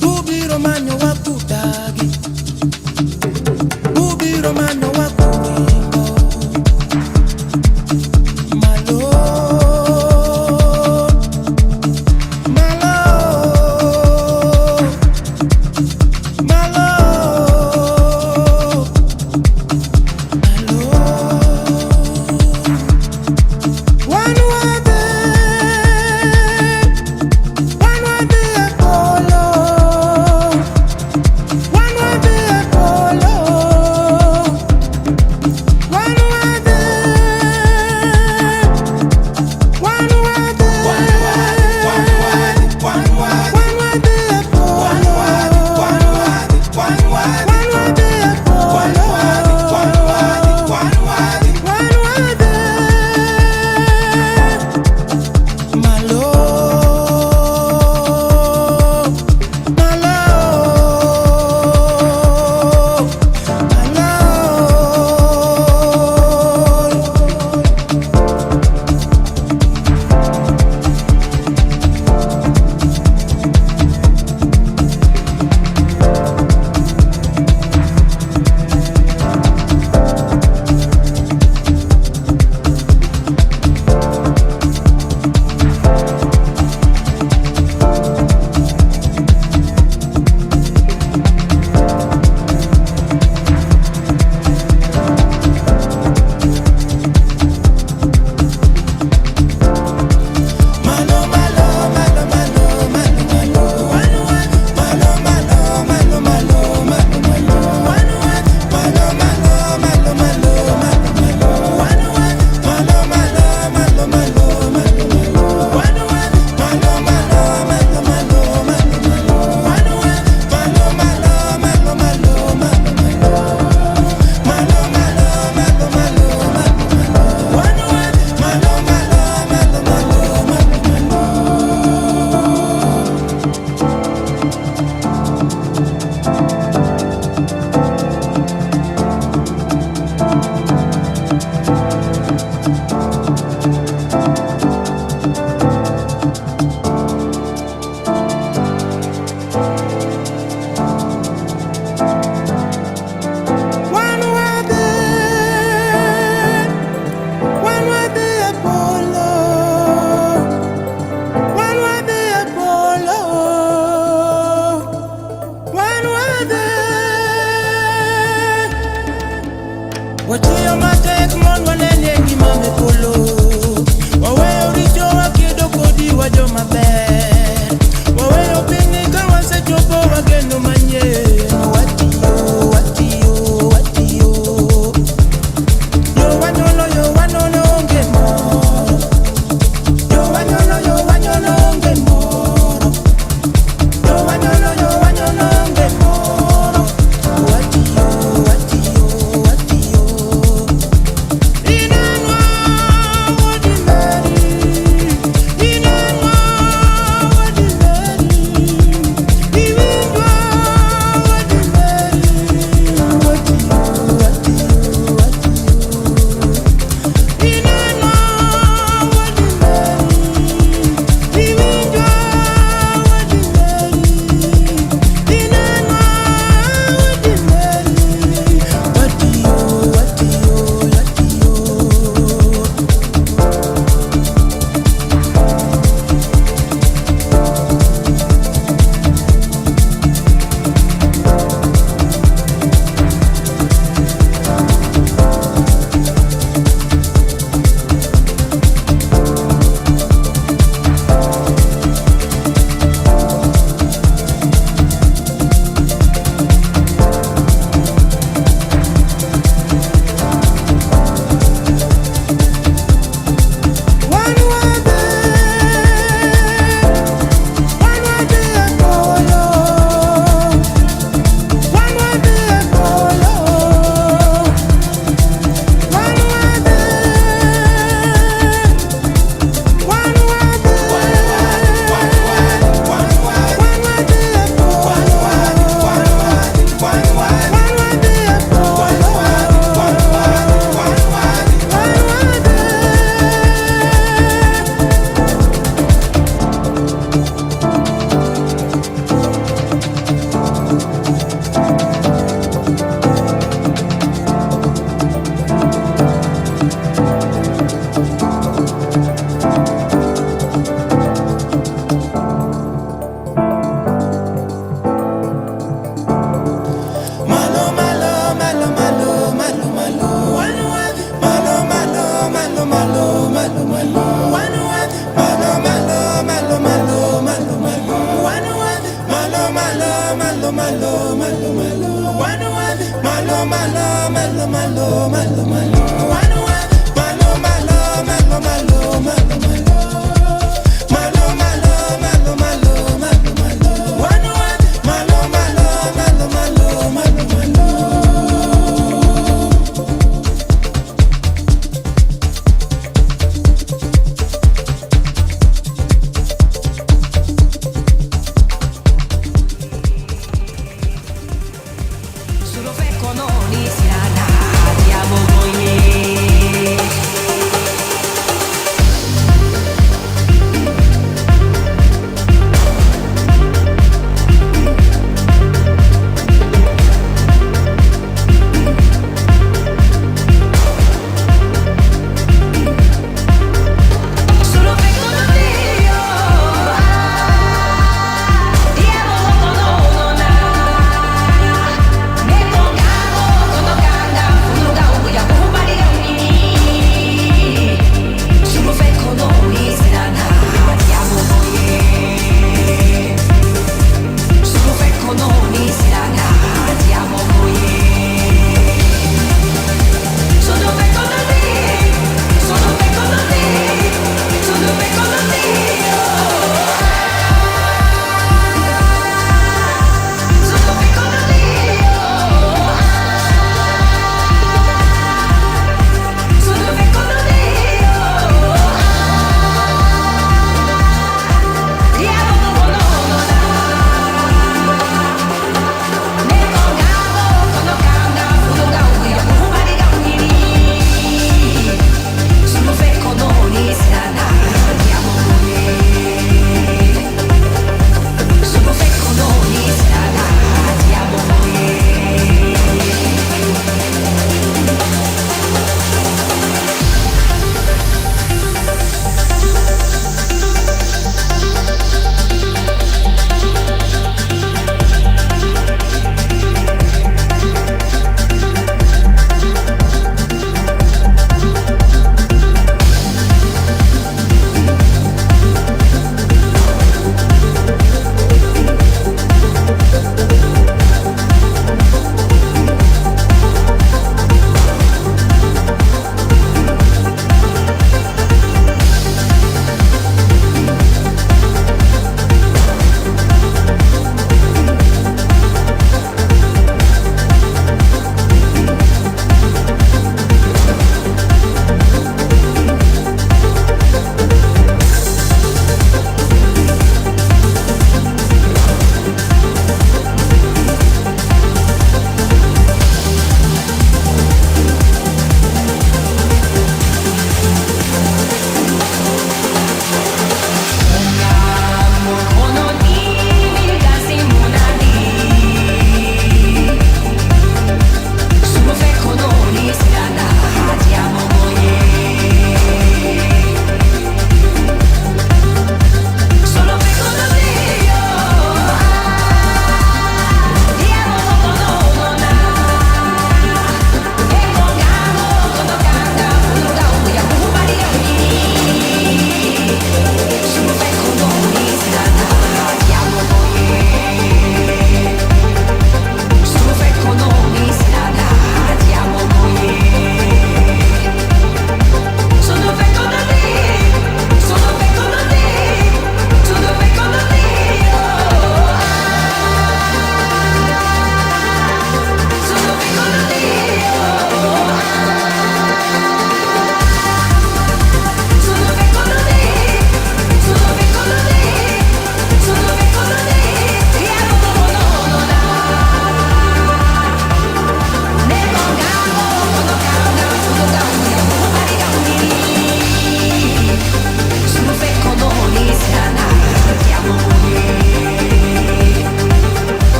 Bubi Romano wa kudagi, Bubi Romano wa kudingo. Malo, malo, malo, malo. One way, one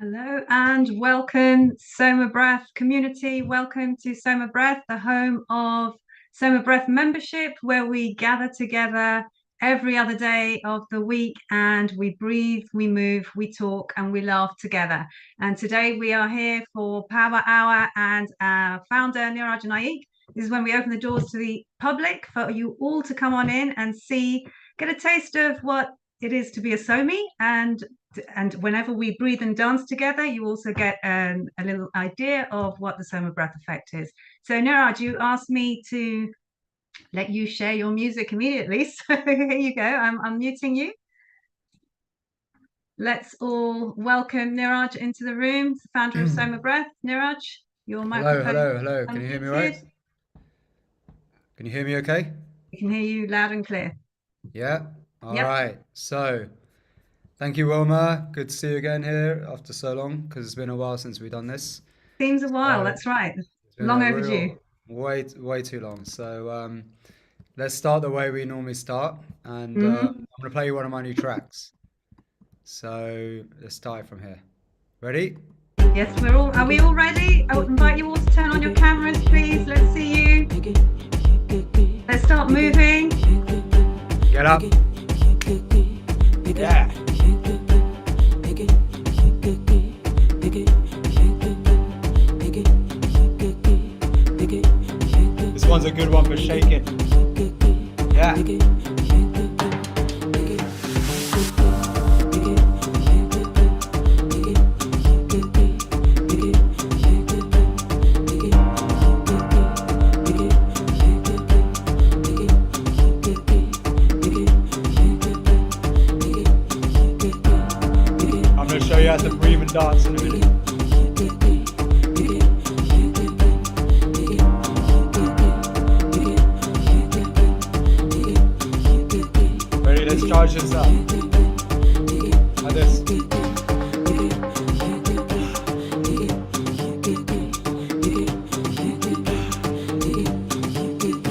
Hello and welcome, SOMA Breath community. Welcome to SOMA Breath, the home of SOMA Breath membership, where we gather together every other day of the week and we breathe, we move, we talk, and we laugh together. And today we are here for Power Hour, and our founder, Niraj and Naik. This is when we open the doors to the public for you all to come on in and get a taste of what it is to be a SOMI, and whenever we breathe and dance together, you also get a little idea of what the SOMA Breath effect is. So Niraj, you asked me to let you share your music immediately. So here you go. I'm muting you. Let's all welcome Niraj into the room, the founder of SOMA Breath. Niraj, your microphone. Hello. Can you hear me right? Can you hear me okay? We can hear you loud and clear. Yeah? All right. So, thank you, Wilma. Good to see you again here after so long, because it's been a while since we've done this. Seems a while, that's right. Long overdue. Way too long. So, let's start the way we normally start. And I'm going to play you one of my new tracks. So, let's start from here. Ready? Yes, are we all ready? I would invite you all to turn on your cameras, please. Let's see you. Let's start moving. Get up. Yeah. This one's a good one for shaking. Yeah. Show you how to breathe and dance in a minute. Ready? Let's charge this up. Like this.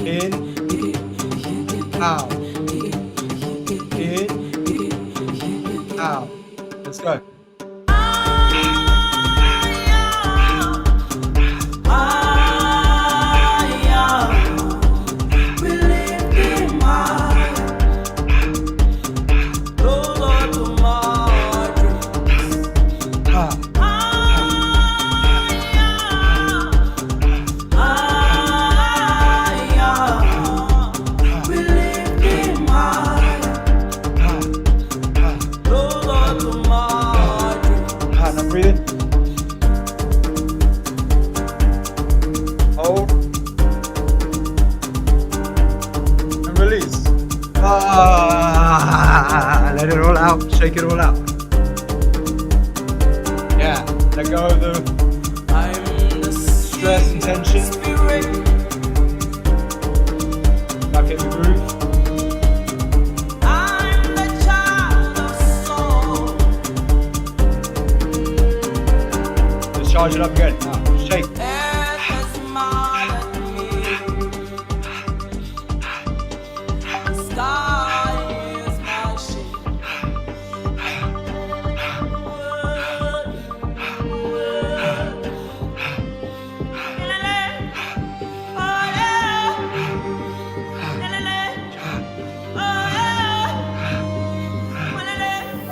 In, out. In, out. Let's go. Let it all out, shake it all out. Yeah, let go of the stress and tension. Back in the groove. Let's charge it up again. Shake.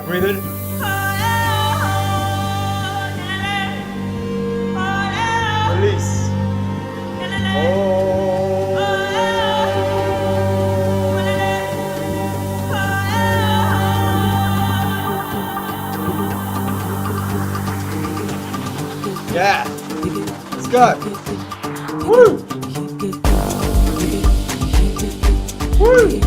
Breathe in. Release. Yeah. Let's go. Woo. Woo.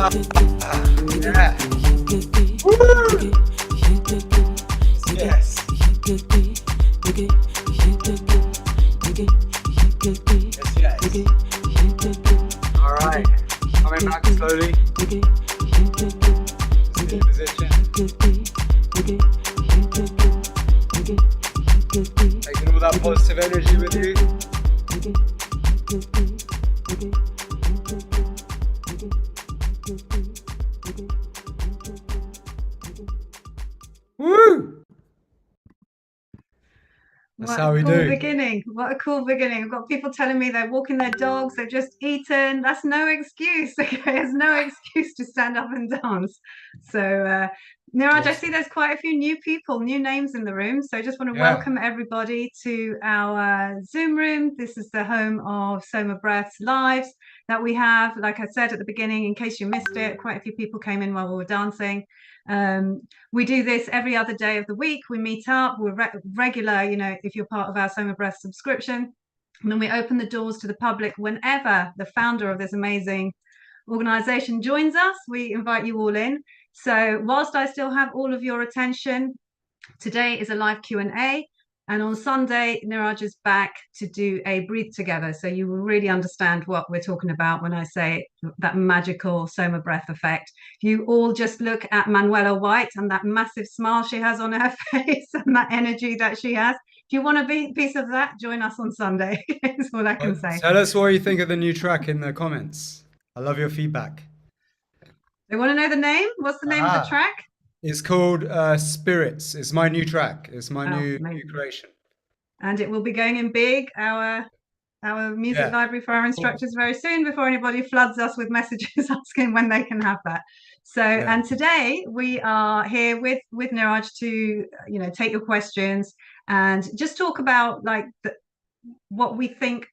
Yeah. Woo! Yes. Yes, yes. All right. Coming back slowly. Sit in position. Taking all that positive energy with you. Woo! That's What how a we cool do. beginning. What a cool beginning. I've got people telling me they're walking their dogs, they've just eaten. That's no excuse. Okay, there's no excuse to stand up and dance. So, Niraj, I see there's quite a few new people, new names in the room. So I just want to Yeah. welcome everybody to our Zoom room. This is the home of Soma Breath's lives that we have. Like I said at the beginning, in case you missed it, quite a few people came in while we were dancing. We do this every other day of the week. We meet up, we're regular, you know, if you're part of our SOMA Breath subscription. And then we open the doors to the public whenever the founder of this amazing organization joins us. We invite you all in. So whilst I still have all of your attention, today is a live Q&A. And on Sunday, Niraj is back to do a breathe together. So you will really understand what we're talking about when I say that magical Soma breath effect. You all just look at Manuela White and that massive smile she has on her face and that energy that she has. If you want a piece of that, join us on Sunday. That's all I can say. Tell us what you think of the new track in the comments. I love your feedback. They want to know the name? What's the name of the track? It's called Spirits. It's my new track. It's my new amazing. creation. And it will be going in big, our music library for our instructors very soon, before anybody floods us with messages asking when they can have that. So, and today we are here with Niraj to, you know, take your questions and just talk about like what we think,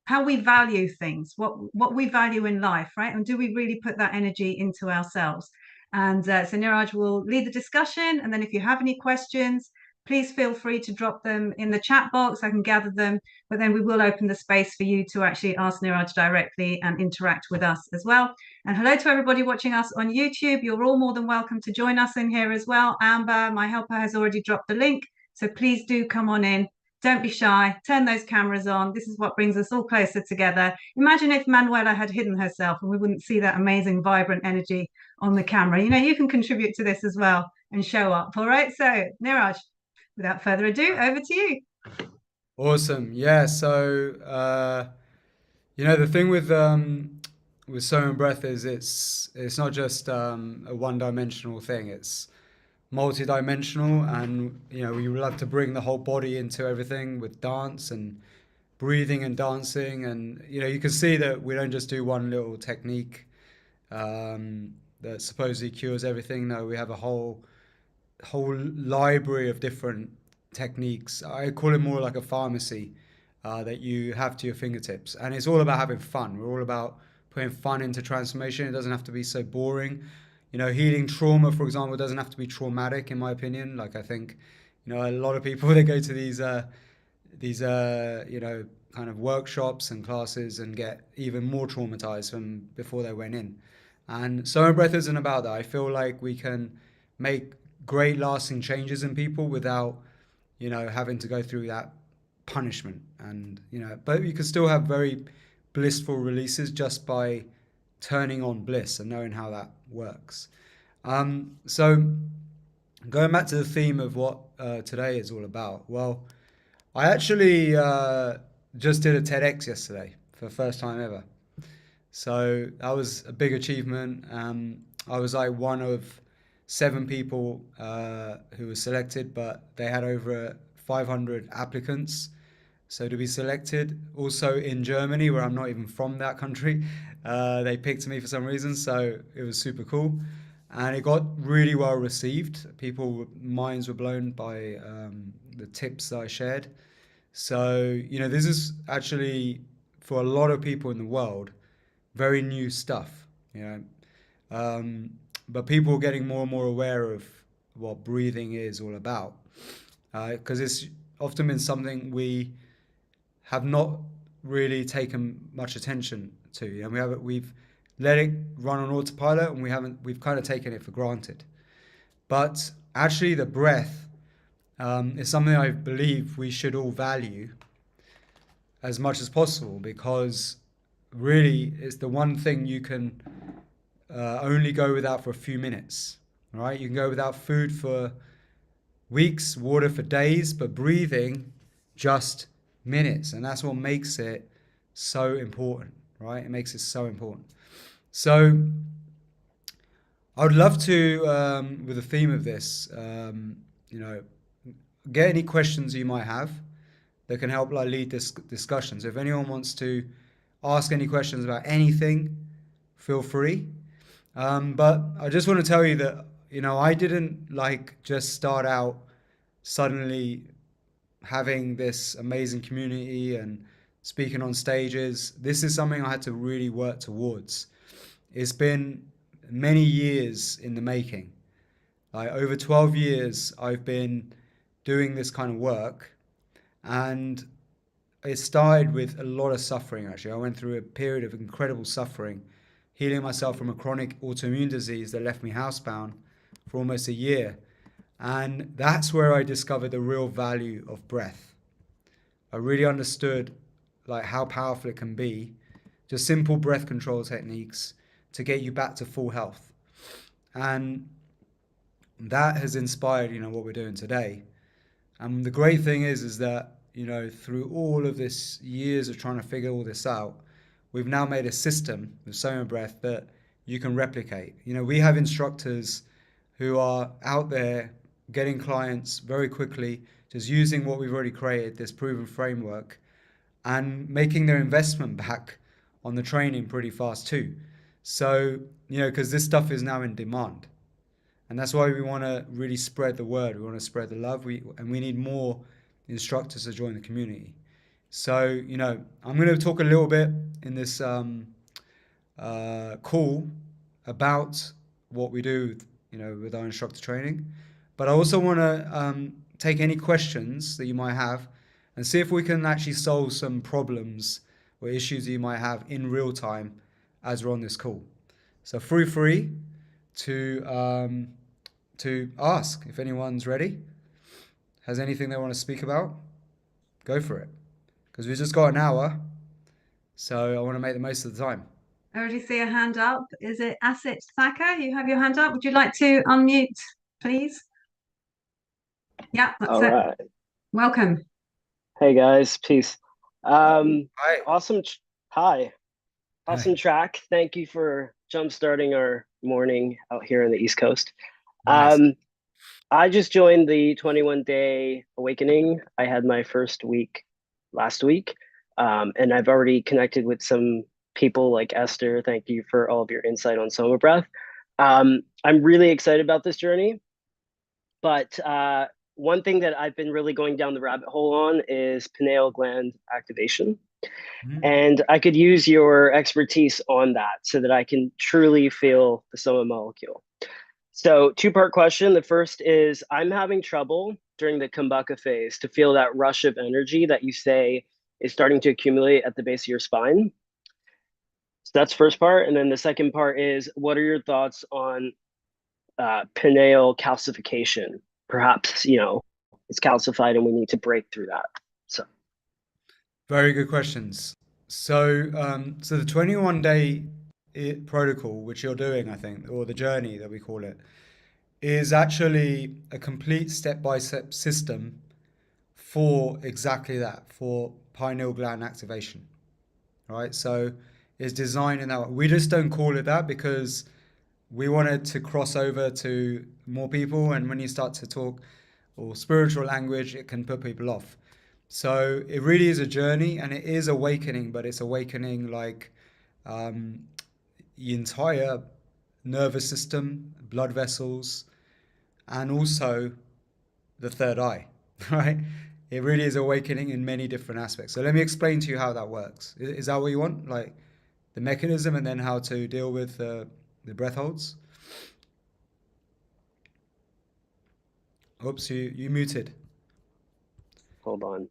how we value things, what we value in life, right? And do we really put that energy into ourselves? And so Niraj will lead the discussion. And then if you have any questions, please feel free to drop them in the chat box. I can gather them, but then we will open the space for you to actually ask Niraj directly and interact with us as well. And hello to everybody watching us on YouTube. You're all more than welcome to join us in here as well. Amber, my helper, has already dropped the link. So please do come on in. Don't be shy. Turn those cameras on. This is what brings us all closer together. Imagine if Manuela had hidden herself and we wouldn't see that amazing, vibrant energy on the camera. You know, you can contribute to this as well and show up. All right. So, Niraj, without further ado, over to you. Awesome. Yeah. So, you know, the thing with Soma Breath is it's not just a one-dimensional thing. It's multi-dimensional, and you know, we love to bring the whole body into everything with dance and breathing and dancing. And you know, you can see that we don't just do one little technique that supposedly cures everything. No, we have a whole library of different techniques. I call it more like a pharmacy that you have to your fingertips, and it's all about having fun. We're all about putting fun into transformation. It doesn't have to be so boring. You know, healing trauma, for example, doesn't have to be traumatic, in my opinion. Like, I think, you know, a lot of people, they go to these you know, kind of workshops and classes and get even more traumatized from before they went in. And Soma Breath isn't about that. I feel like we can make great lasting changes in people without, you know, having to go through that punishment. And, you know, but you can still have very blissful releases just by turning on bliss and knowing how that works. So going back to the theme of what today is all about. Well, I actually just did a TEDx yesterday for the first time ever. So that was a big achievement. I was like one of 7 people who were selected, but they had over 500 applicants. So to be selected, also in Germany, where I'm not even from that country, they picked me for some reason. So it was super cool. And it got really well received. People's minds were blown by the tips that I shared. So, you know, this is actually, for a lot of people in the world, very new stuff, you know. But people are getting more and more aware of what breathing is all about. Because it's often been something we have not really taken much attention to. You know, we've let it run on autopilot, and we've kind of taken it for granted. But actually, the breath is something I believe we should all value as much as possible, because really it's the one thing you can only go without for a few minutes, right? You can go without food for weeks, water for days, but breathing just minutes. And that's what makes it so important, right? It makes it so important. So I would love to, with the theme of this, get any questions you might have that can help like lead this discussion. So if anyone wants to ask any questions about anything, feel free. But I just want to tell you that, I didn't like just start out suddenly having this amazing community and speaking on stages. This is something I had to really work towards. It's been many years in the making. Like over 12 years, I've been doing this kind of work, and it started with a lot of suffering, actually. I went through a period of incredible suffering, healing myself from a chronic autoimmune disease that left me housebound for almost a year. And that's where I discovered the real value of breath. I really understood like how powerful it can be, just simple breath control techniques to get you back to full health. And that has inspired, what we're doing today. And the great thing is that, through all of this years of trying to figure all this out, we've now made a system with SOMA Breath that you can replicate. We have instructors who are out there getting clients very quickly, just using what we've already created, this proven framework, and making their investment back on the training pretty fast too. So, because this stuff is now in demand. And that's why we want to really spread the word. We want to spread the love. We need more instructors to join the community. So, I'm going to talk a little bit in this call about what we do, with our instructor training. But I also want to take any questions that you might have and see if we can actually solve some problems or issues that you might have in real time as we're on this call. So feel free to ask if anyone's ready, has anything they want to speak about. Go for it, because we've just got an hour, so I want to make the most of the time. I already see a hand up. Is it Asset Thacker? You have your hand up. Would you like to unmute, please? Yeah, that's All it. right. Welcome. Hey guys, peace. Hi. Awesome. Hi. Awesome track. Thank you for jumpstarting our morning out here on the East Coast. Nice. I just joined the 21-day awakening. I had my first week last week, and I've already connected with some people like Esther. Thank you for all of your insight on SOMA Breath. I'm really excited about this journey, but one thing that I've been really going down the rabbit hole on is pineal gland activation. And I could use your expertise on that so that I can truly feel the SOMA molecule. So two-part question. The first is, I'm having trouble during the Kumbhaka phase to feel that rush of energy that you say is starting to accumulate at the base of your spine. So that's first part. And then the second part is, what are your thoughts on pineal calcification? Perhaps, it's calcified and we need to break through that. So Very good questions. So, the 21-day protocol, which you're doing, I think, or the journey that we call it, is actually a complete step-by-step system for exactly that, for pineal gland activation, right? So it's designed in that way. We just don't call it that because we wanted to cross over to more people, and when you start to talk or spiritual language, it can put people off. So it really is a journey, and it is awakening, but it's awakening like the entire nervous system, blood vessels, and also the third eye, right? It really is awakening in many different aspects. So let me explain to you how that works. Is that what you want? Like the mechanism and then how to deal with the breath holds? Oops, you muted. hold on.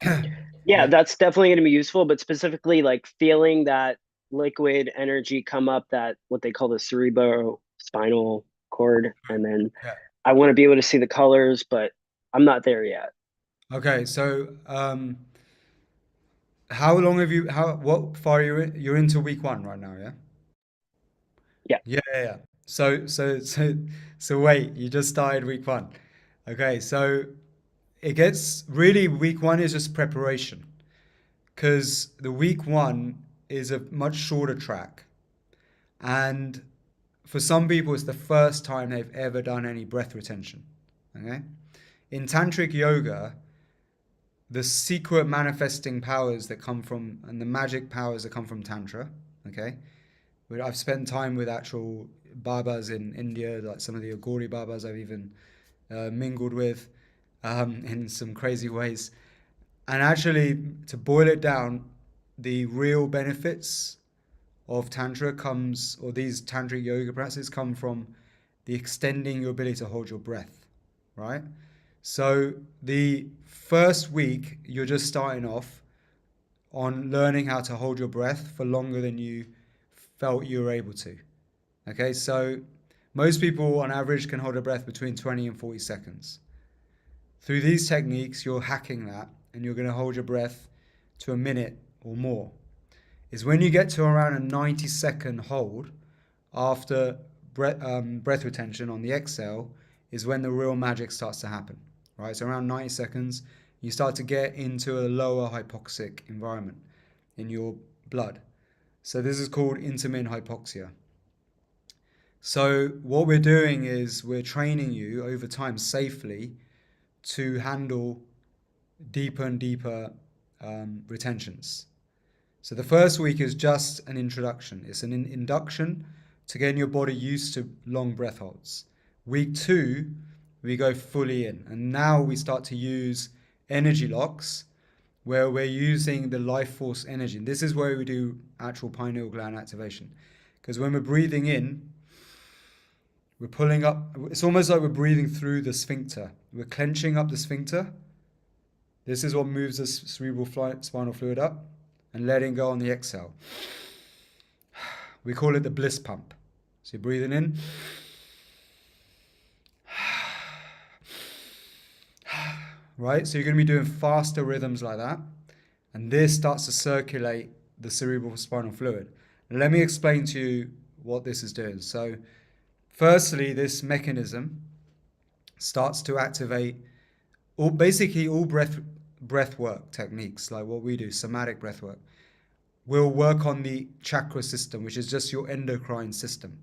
Yeah, that's definitely going to be useful, but specifically like feeling that liquid energy come up that what they call the cerebrospinal cord, and then Yeah. I want to be able to see the colors, but I'm not there yet. Okay, so how long have you what far are you in? You're into week 1 right now, yeah? Yeah. Yeah. So wait, you just started week 1. Okay, so it gets really week 1 is just preparation because the week 1 is a much shorter track. And for some people, it's the first time they've ever done any breath retention. Okay? In tantric yoga, the secret manifesting powers that come from, and the magic powers that come from tantra, okay? I've spent time with actual babas in India, like some of the Agori babas I've even mingled with in some crazy ways. And actually, to boil it down, the real benefits of tantra comes, or these tantric yoga practices come from the extending your ability to hold your breath, right? So the first week, you're just starting off on learning how to hold your breath for longer than you felt you were able to. Okay, so most people on average can hold a breath between 20 and 40 seconds. Through these techniques, you're hacking that and you're going to hold your breath to a minute or more. Is when you get to around a 90-second hold after breath retention on the exhale is when the real magic starts to happen, right? So around 90 seconds, you start to get into a lower hypoxic environment in your blood. So this is called intermittent hypoxia. So what we're doing is we're training you over time safely to handle deeper and deeper retentions. So the first week is just an introduction. It's an induction to getting your body used to long breath holds. Week 2, we go fully in. And now we start to use energy locks where we're using the life force energy. And this is where we do actual pineal gland activation. Because when we're breathing in, we're pulling up. It's almost like we're breathing through the sphincter. We're clenching up the sphincter. This is what moves the cerebral spinal fluid up and letting go on the exhale. We call it the bliss pump. So you're breathing in. Right? So you're going to be doing faster rhythms like that. And this starts to circulate the cerebral spinal fluid. And let me explain to you what this is doing. So firstly, this mechanism starts to activate basically all breath work techniques, like what we do, somatic breath work. We'll work on the chakra system, which is just your endocrine system.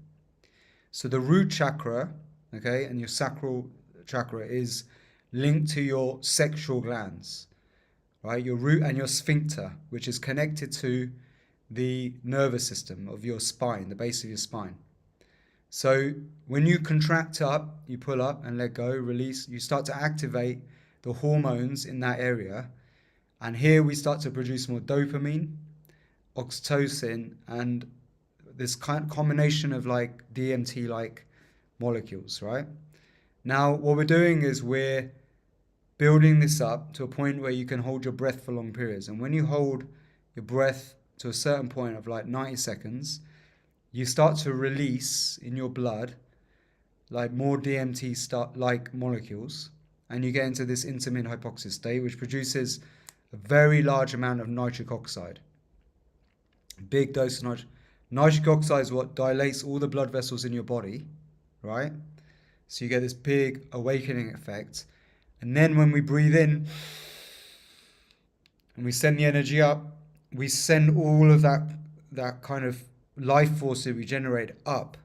So the root chakra, okay, and your sacral chakra is linked to your sexual glands, right? Your root and your sphincter, which is connected to the nervous system of your spine, the base of your spine. So when you contract up, you pull up and let go, release, you start to activate the hormones in that area. And here we start to produce more dopamine, oxytocin, and this kind of combination of like DMT-like molecules, right? Now, what we're doing is we're building this up to a point where you can hold your breath for long periods. And when you hold your breath to a certain point of like 90 seconds, you start to release in your blood like more DMT like molecules, and you get into this intermittent hypoxia state, which produces a very large amount of nitric oxide. Big dose of nitric oxide is what dilates all the blood vessels in your body, right? So you get this big awakening effect. And then when we breathe in and we send the energy up, we send all of that kind of life force that we generate up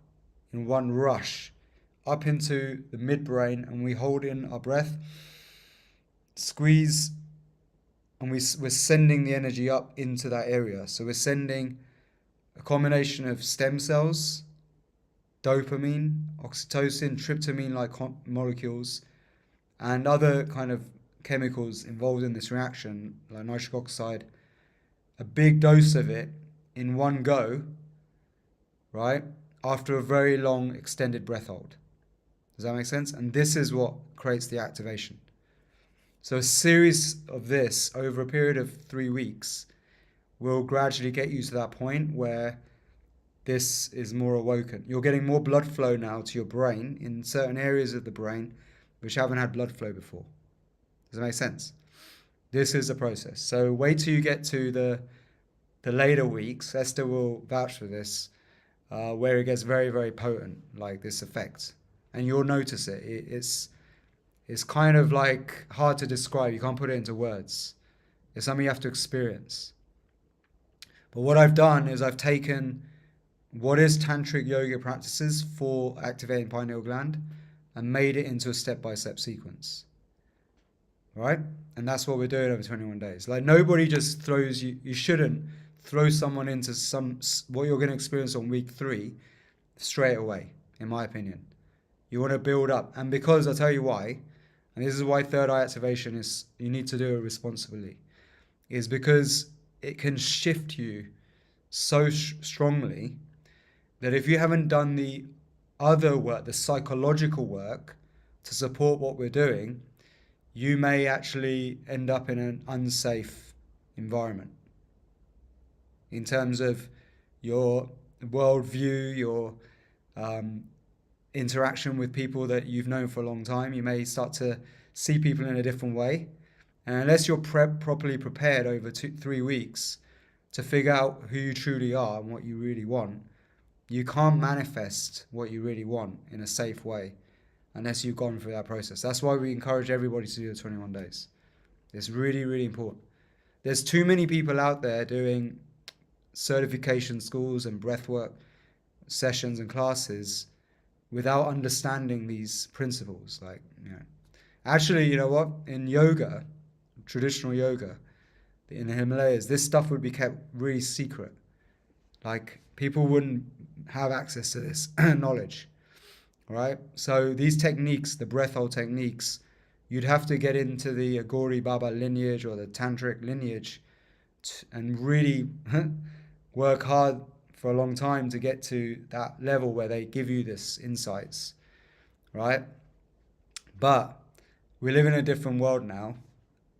in one rush, up into the midbrain, and we hold in our breath, squeeze, and we're sending the energy up into that area. So we're sending a combination of stem cells, dopamine, oxytocin, tryptamine-like molecules, and other kind of chemicals involved in this reaction, like nitric oxide, a big dose of it in one go, right, after a very long extended breath hold. Does that make sense? And this is what creates the activation. So a series of this over a period of 3 weeks will gradually get you to that point where this is more awoken. You're getting more blood flow now to your brain in certain areas of the brain which haven't had blood flow before. Does that make sense? This is a process. So wait till you get to the later weeks. Esther will vouch for this, where it gets very, very potent, like this effect. And you'll notice it. It's kind of like hard to describe. You can't put it into words. It's something you have to experience. But what I've done is I've taken what is tantric yoga practices for activating pineal gland and made it into a step-by-step sequence. Right? And that's what we're doing over 21 days. Like, nobody just throws you shouldn't throw someone into what you're going to experience on week 3 straight away, in my opinion. You want to build up. And because I'll tell you why, and this is why third eye activation is, you need to do it responsibly, is because it can shift you so strongly that if you haven't done the other work, the psychological work to support what we're doing, you may actually end up in an unsafe environment in terms of your worldview, your interaction with people that you've known for a long time. You may start to see people in a different way. And unless you're properly prepared over 3 weeks to figure out who you truly are and what you really want, you can't manifest what you really want in a safe way unless you've gone through that process. That's why we encourage everybody to do the 21 days. It's really, really important. There's too many people out there doing certification schools and breathwork sessions and classes without understanding these principles. Like, actually, you know what? In yoga, traditional yoga, in the Himalayas, this stuff would be kept really secret. Like, people wouldn't have access to this knowledge, right? So these techniques, the breath hold techniques, you'd have to get into the Agori Baba lineage or the Tantric lineage and really work hard for a long time to get to that level where they give you this insights, right? But we live in a different world now,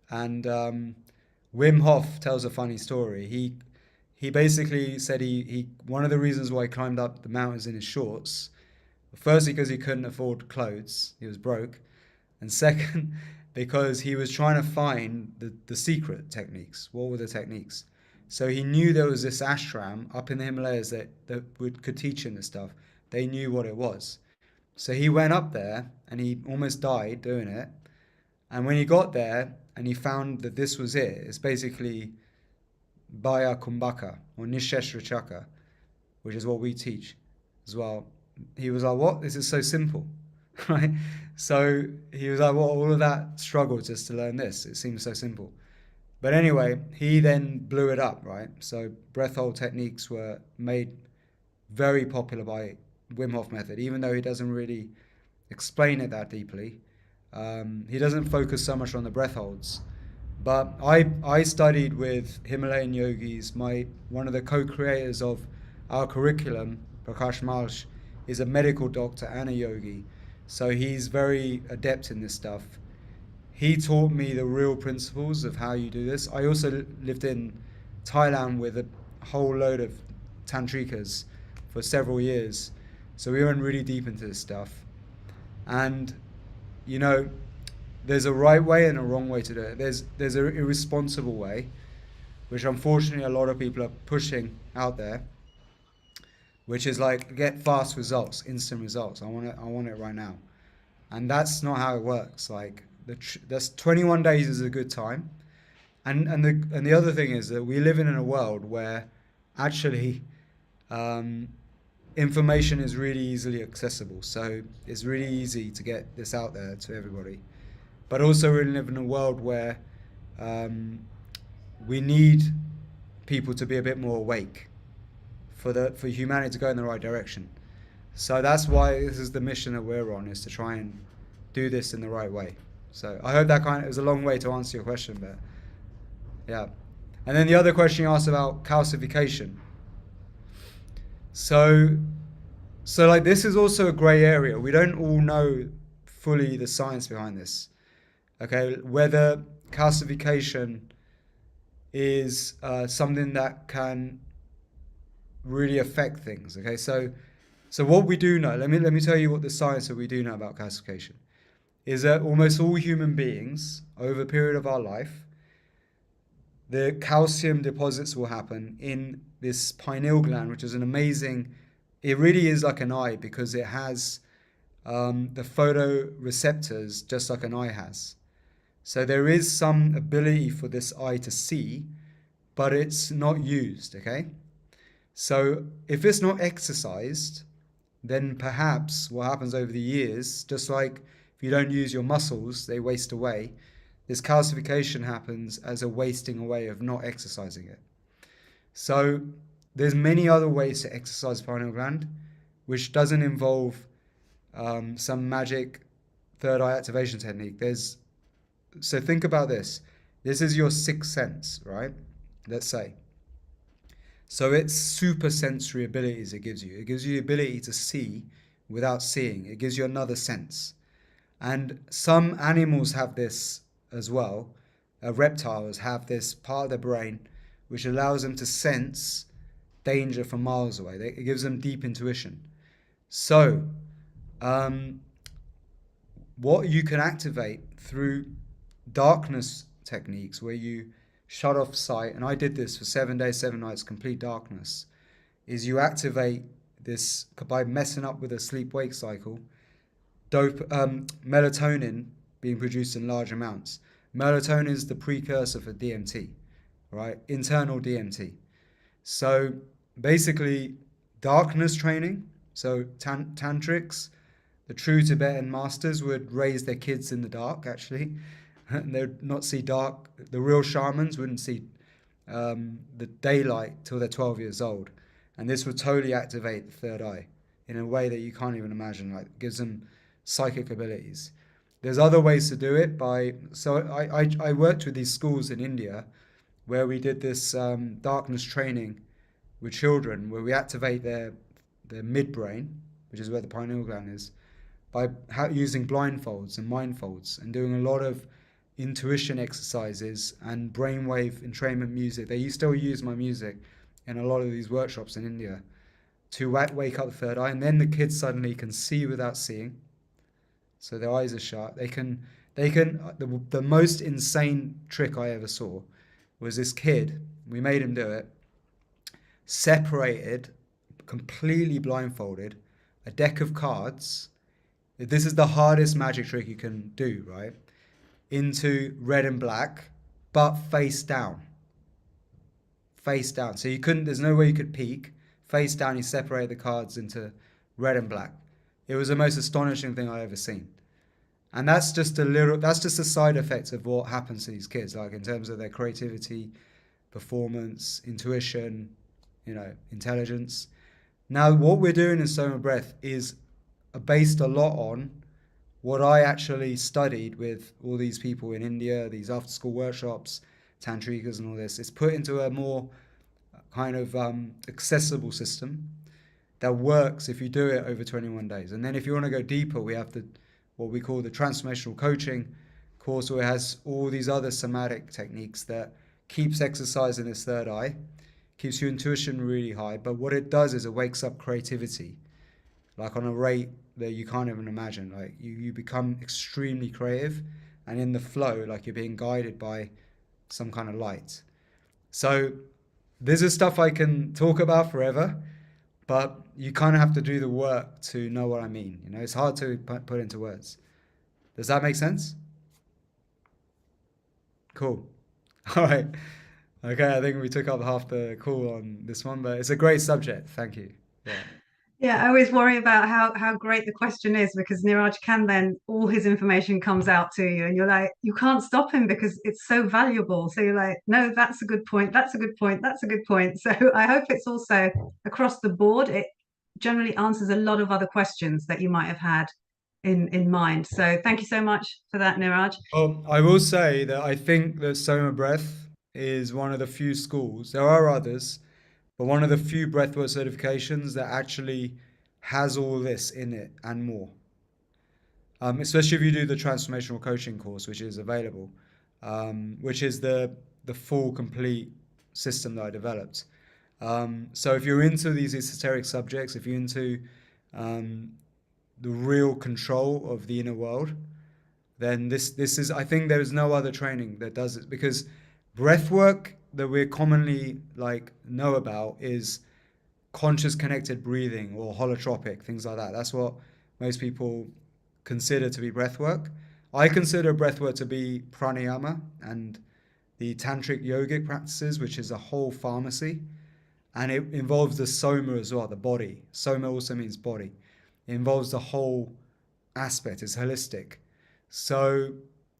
and Wim Hof tells a funny story. He basically said he one of the reasons why he climbed up the mountains in his shorts, firstly because he couldn't afford clothes, he was broke, and second because he was trying to find the secret techniques. What were the techniques? So he knew there was this ashram up in the Himalayas that could teach him this stuff. They knew what it was. So he went up there and he almost died doing it. And when he got there and he found that this was it, it's basically Baya Kumbhaka or Nisheshra Chakra, which is what we teach as well. He was like, what? This is so simple, right? So he was like, well, all of that struggle just to learn this. It seems so simple. But anyway, he then blew it up, right? So breath hold techniques were made very popular by Wim Hof method, even though he doesn't really explain it that deeply. He doesn't focus so much on the breath holds. But I studied with Himalayan yogis. One of the co-creators of our curriculum, Prakash Malsh, is a medical doctor and a yogi. So he's very adept in this stuff. He taught me the real principles of how you do this. I also lived in Thailand with a whole load of tantrikas for several years. So we went really deep into this stuff. And, there's a right way and a wrong way to do it. There's an irresponsible way, which unfortunately a lot of people are pushing out there, which is like, get fast results, instant results. I want it right now. And that's not how it works. Like, that's 21 days is a good time. And the other thing is that we live in a world where actually information is really easily accessible. So it's really easy to get this out there to everybody. But also we live in a world where we need people to be a bit more awake for humanity to go in the right direction. So that's why this is the mission that we're on, is to try and do this in the right way. So I hope that it was a long way to answer your question, but yeah. And then the other question you asked about calcification. So like, this is also a gray area. We don't all know fully the science behind this. Okay, whether calcification is something that can really affect things. Okay, so what we do know, let me tell you what the science that we do know about calcification is that almost all human beings over a period of our life, the calcium deposits will happen in this pineal gland, which is an amazing, it really is like an eye because it has the photoreceptors just like an eye has. So there is some ability for this eye to see, but it's not used, okay? So if it's not exercised, then perhaps what happens over the years, just like if you don't use your muscles, they waste away, this calcification happens as a wasting away of not exercising it. So there's many other ways to exercise the pineal gland, which doesn't involve some magic third eye activation technique. So think about this. This is your sixth sense, right? Let's say. So it's super sensory abilities it gives you. It gives you the ability to see without seeing. It gives you another sense. And some animals have this as well. Reptiles have this part of their brain which allows them to sense danger from miles away. It gives them deep intuition. So, what you can activate through darkness techniques where you shut off sight, and I did this for 7 days, 7 nights, complete darkness, is you activate this by messing up with a sleep-wake cycle, melatonin being produced in large amounts. Melatonin is the precursor for DMT, right? Internal DMT. So basically, darkness training, so tantrics, the true Tibetan masters would raise their kids in the dark, actually. They would not see dark. The real shamans wouldn't see the daylight till they're 12 years old. And this would totally activate the third eye in a way that you can't even imagine. Like, gives them psychic abilities. There's other ways to do it so I worked with these schools in India where we did this darkness training with children where we activate their midbrain, which is where the pineal gland is, by using blindfolds and mindfolds and doing a lot of intuition exercises and brainwave entrainment music. They still use my music in a lot of these workshops in India to wake up the third eye, and then the kids suddenly can see without seeing. So their eyes are shut. The most insane trick I ever saw was this kid, we made him do it, separated, completely blindfolded, a deck of cards. This is the hardest magic trick you can do, right? Into red and black, but face down. Face down. So there's no way you could peek. Face down, he separated the cards into red and black. It was the most astonishing thing I ever seen. And that's just a side effect of what happens to these kids, like in terms of their creativity, performance, intuition, intelligence. Now, what we're doing in SOMA Breath is based a lot on what I actually studied with all these people in India, these after-school workshops, tantrikas and all this. It's put into a more kind of accessible system that works if you do it over 21 days. And then if you want to go deeper, we have what we call the transformational coaching course, where it has all these other somatic techniques that keeps exercising this third eye, keeps your intuition really high. But what it does is it wakes up creativity, like on a rate that you can't even imagine. Like you become extremely creative and in the flow, like you're being guided by some kind of light. So this is stuff I can talk about forever, but you kind of have to do the work to know what I mean. It's hard to put into words. Does that make sense? Cool. All right. Okay, I think we took up half the call on this one, but it's a great subject. Thank you. Yeah. Yeah, I always worry about how great the question is, because Niraj can then, all his information comes out to you and you're like, you can't stop him because it's so valuable. So you're like, no, that's a good point. That's a good point. That's a good point. So I hope it's also across the board. It generally answers a lot of other questions that you might have had in mind. So thank you so much for that, Niraj. I will say that I think that SOMA Breath is one of the few schools, there are others, but one of the few breathwork certifications that actually has all this in it and more. Especially if you do the transformational coaching course, which is available, which is the the full complete system that I developed. So if you're into these esoteric subjects, if you're into the real control of the inner world, then this is, I think there is no other training that does it, because breath work that we commonly like know about is conscious connected breathing or holotropic, things like that. That's what most people consider to be breath work. I consider breath work to be pranayama and the tantric yogic practices, which is a whole pharmacy, and it involves the soma as well, the body. Soma also means body. It involves the whole aspect. It's holistic. So,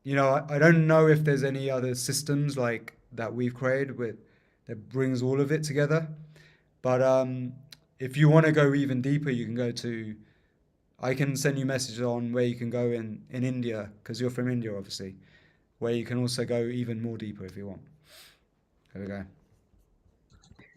I don't know if there's any other systems like that we've created with that brings all of it together. But if you want to go even deeper, you can go to. I can send you messages on where you can go in India, because you're from India, obviously, where you can also go even more deeper if you want. There we go.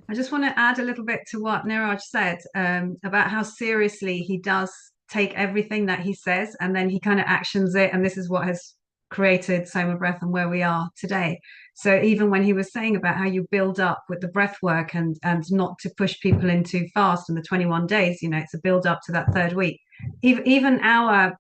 I just want to add a little bit to what Niraj said about how seriously he does take everything that he says, and then he kind of actions it. And this is what has created Soma Breath and where we are today. So even when he was saying about how you build up with the breath work and not to push people in too fast in the 21 days, it's a build up to that third week. Even our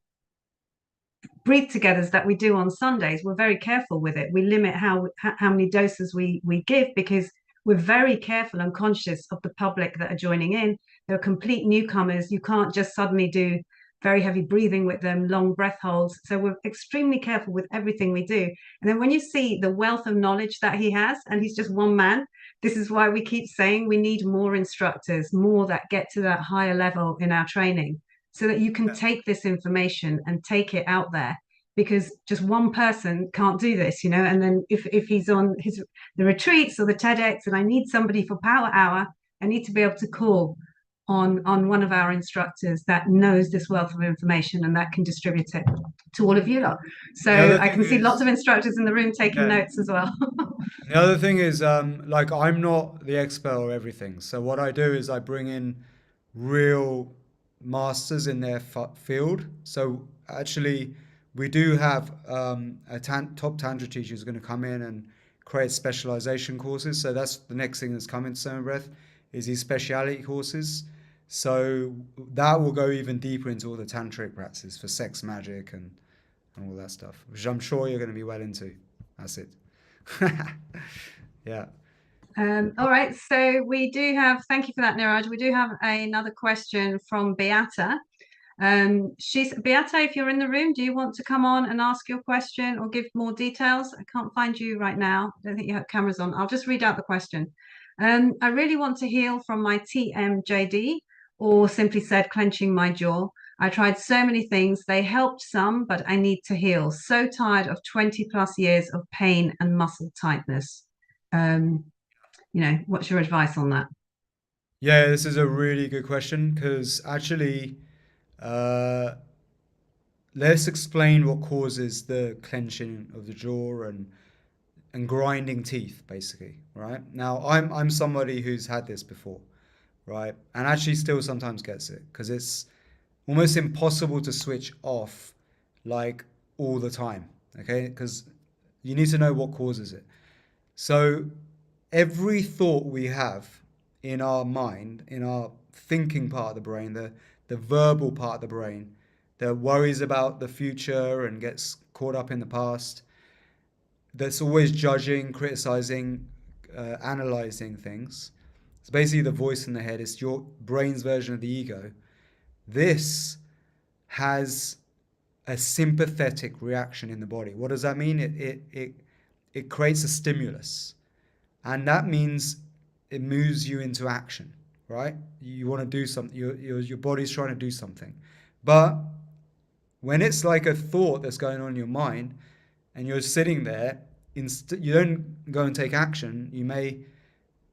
breathe togethers that we do on Sundays, we're very careful with it. We limit how many doses we give, because we're very careful and conscious of the public that are joining in. They're complete newcomers. You can't just suddenly do very heavy breathing with them, long breath holds. So we're extremely careful with everything we do. And then when you see the wealth of knowledge that he has, and he's just one man, this is why we keep saying we need more instructors, more that get to that higher level in our training, so that you can take this information and take it out there, because just one person can't do this, and then if he's on the retreats or the TEDx and I need somebody for power hour, I need to be able to call on one of our instructors that knows this wealth of information and that can distribute it to all of you lot. So I can see lots of instructors in the room taking notes as well. The other thing is, like, I'm not the expert or everything. So what I do is I bring in real masters in their field. So actually, we do have a top tantra teacher who's going to come in and create specialization courses. So that's the next thing that's coming to Soma Breath, is these speciality courses. So that will go even deeper into all the tantric practices for sex magic and all that stuff, which I'm sure you're going to be well into. That's it. Yeah. All right, so we do have, thank you for that, Niraj. We do have another question from Beata. Beata, if you're in the room, do you want to come on and ask your question or give more details? I can't find you right now. I don't think you have cameras on. I'll just read out the question. I really want to heal from my TMJD, or simply said, clenching my jaw. I tried so many things. They helped some, but I need to heal. So tired of 20 plus years of pain and muscle tightness. What's your advice on that? Yeah, this is a really good question, because actually, let's explain what causes the clenching of the jaw and grinding teeth, basically, right? Now, I'm somebody who's had this before, right? And actually still sometimes gets it, because it's almost impossible to switch off like all the time, okay? Because you need to know what causes it. So every thought we have in our mind, in our thinking part of the brain, the verbal part of the brain, that worries about the future and gets caught up in the past, that's always judging, criticizing, analyzing things. It's basically the voice in the head. It's your brain's version of the ego. This has a sympathetic reaction in the body. What does that mean? It creates a stimulus, and that means it moves you into action, right? You want to do something. Your body's trying to do something, but when it's like a thought that's going on in your mind, and you're sitting there, you don't go and take action. You may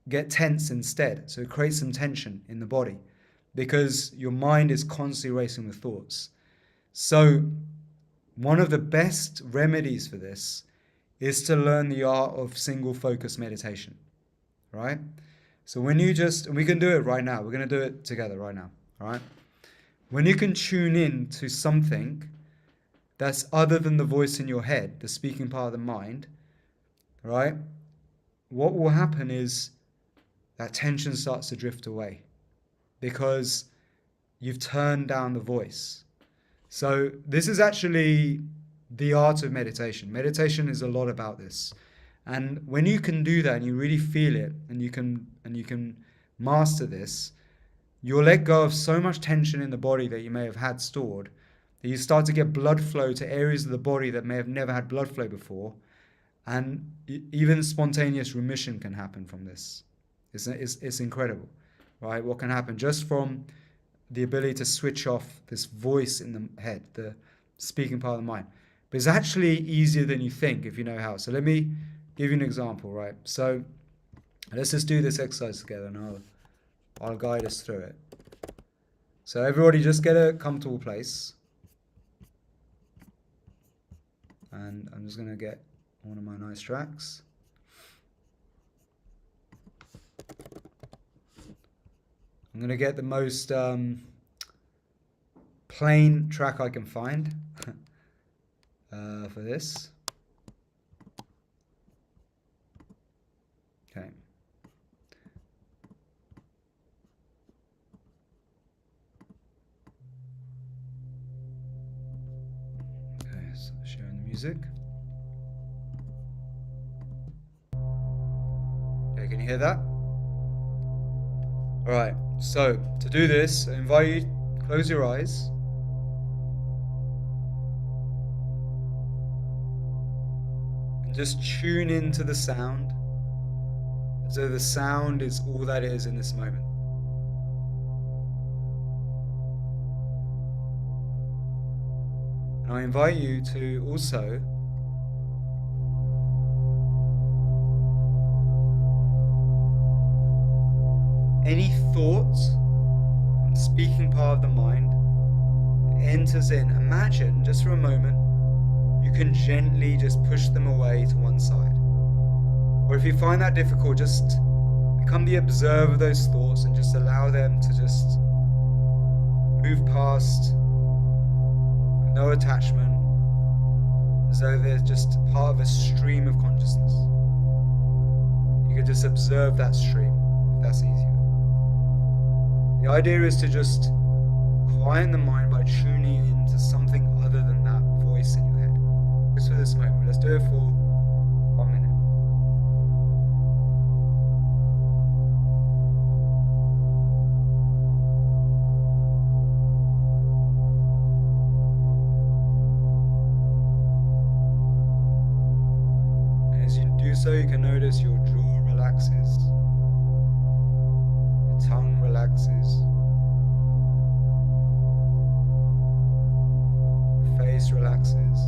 get tense instead. So it creates some tension in the body, because your mind is constantly racing with thoughts. So one of the best remedies for this is to learn the art of single focus meditation, right? So when you and we can do it right now. We're going to do it together right now, all right? When you can tune in to something that's other than the voice in your head, the speaking part of the mind, right? what will happen is that tension starts to drift away because you've turned down the voice. So this is actually the art of meditation. Meditation is a lot about this. And when you can do that and you really feel it and you can master this, you'll let go of so much tension in the body that you may have had stored that you start to get blood flow to areas of the body that may have never had blood flow before. And even spontaneous remission can happen from this. It's incredible, right? What can happen just from the ability to switch off this voice in the head, the speaking part of the mind. But it's actually easier than you think if you know how. So let me give you an example, right? So let's just do this exercise together and I'll guide us through it. So everybody just get a comfortable place. And I'm just going to get one of my nice tracks. I'm going to get the most plain track I can find for this. Okay. Okay, so sharing the music. Okay, can you hear that? All right, so to do this, I invite you to close your eyes. And just tune into the sound as though the sound is all that is in this moment. And I invite you to also any thoughts from the speaking part of the mind enters in. Imagine just for a moment you can gently just push them away to one side. Or if you find that difficult, just become the observer of those thoughts and just allow them to just move past, no attachment, as though they're just part of a stream of consciousness. You can just observe that stream, if that's easier. The idea is to just quieten the mind by tuning into something other than that voice in your head. Just for this moment. Let's do it for 1 minute. And as you do so, you can notice your jaw relaxes. Tongue relaxes, the face relaxes,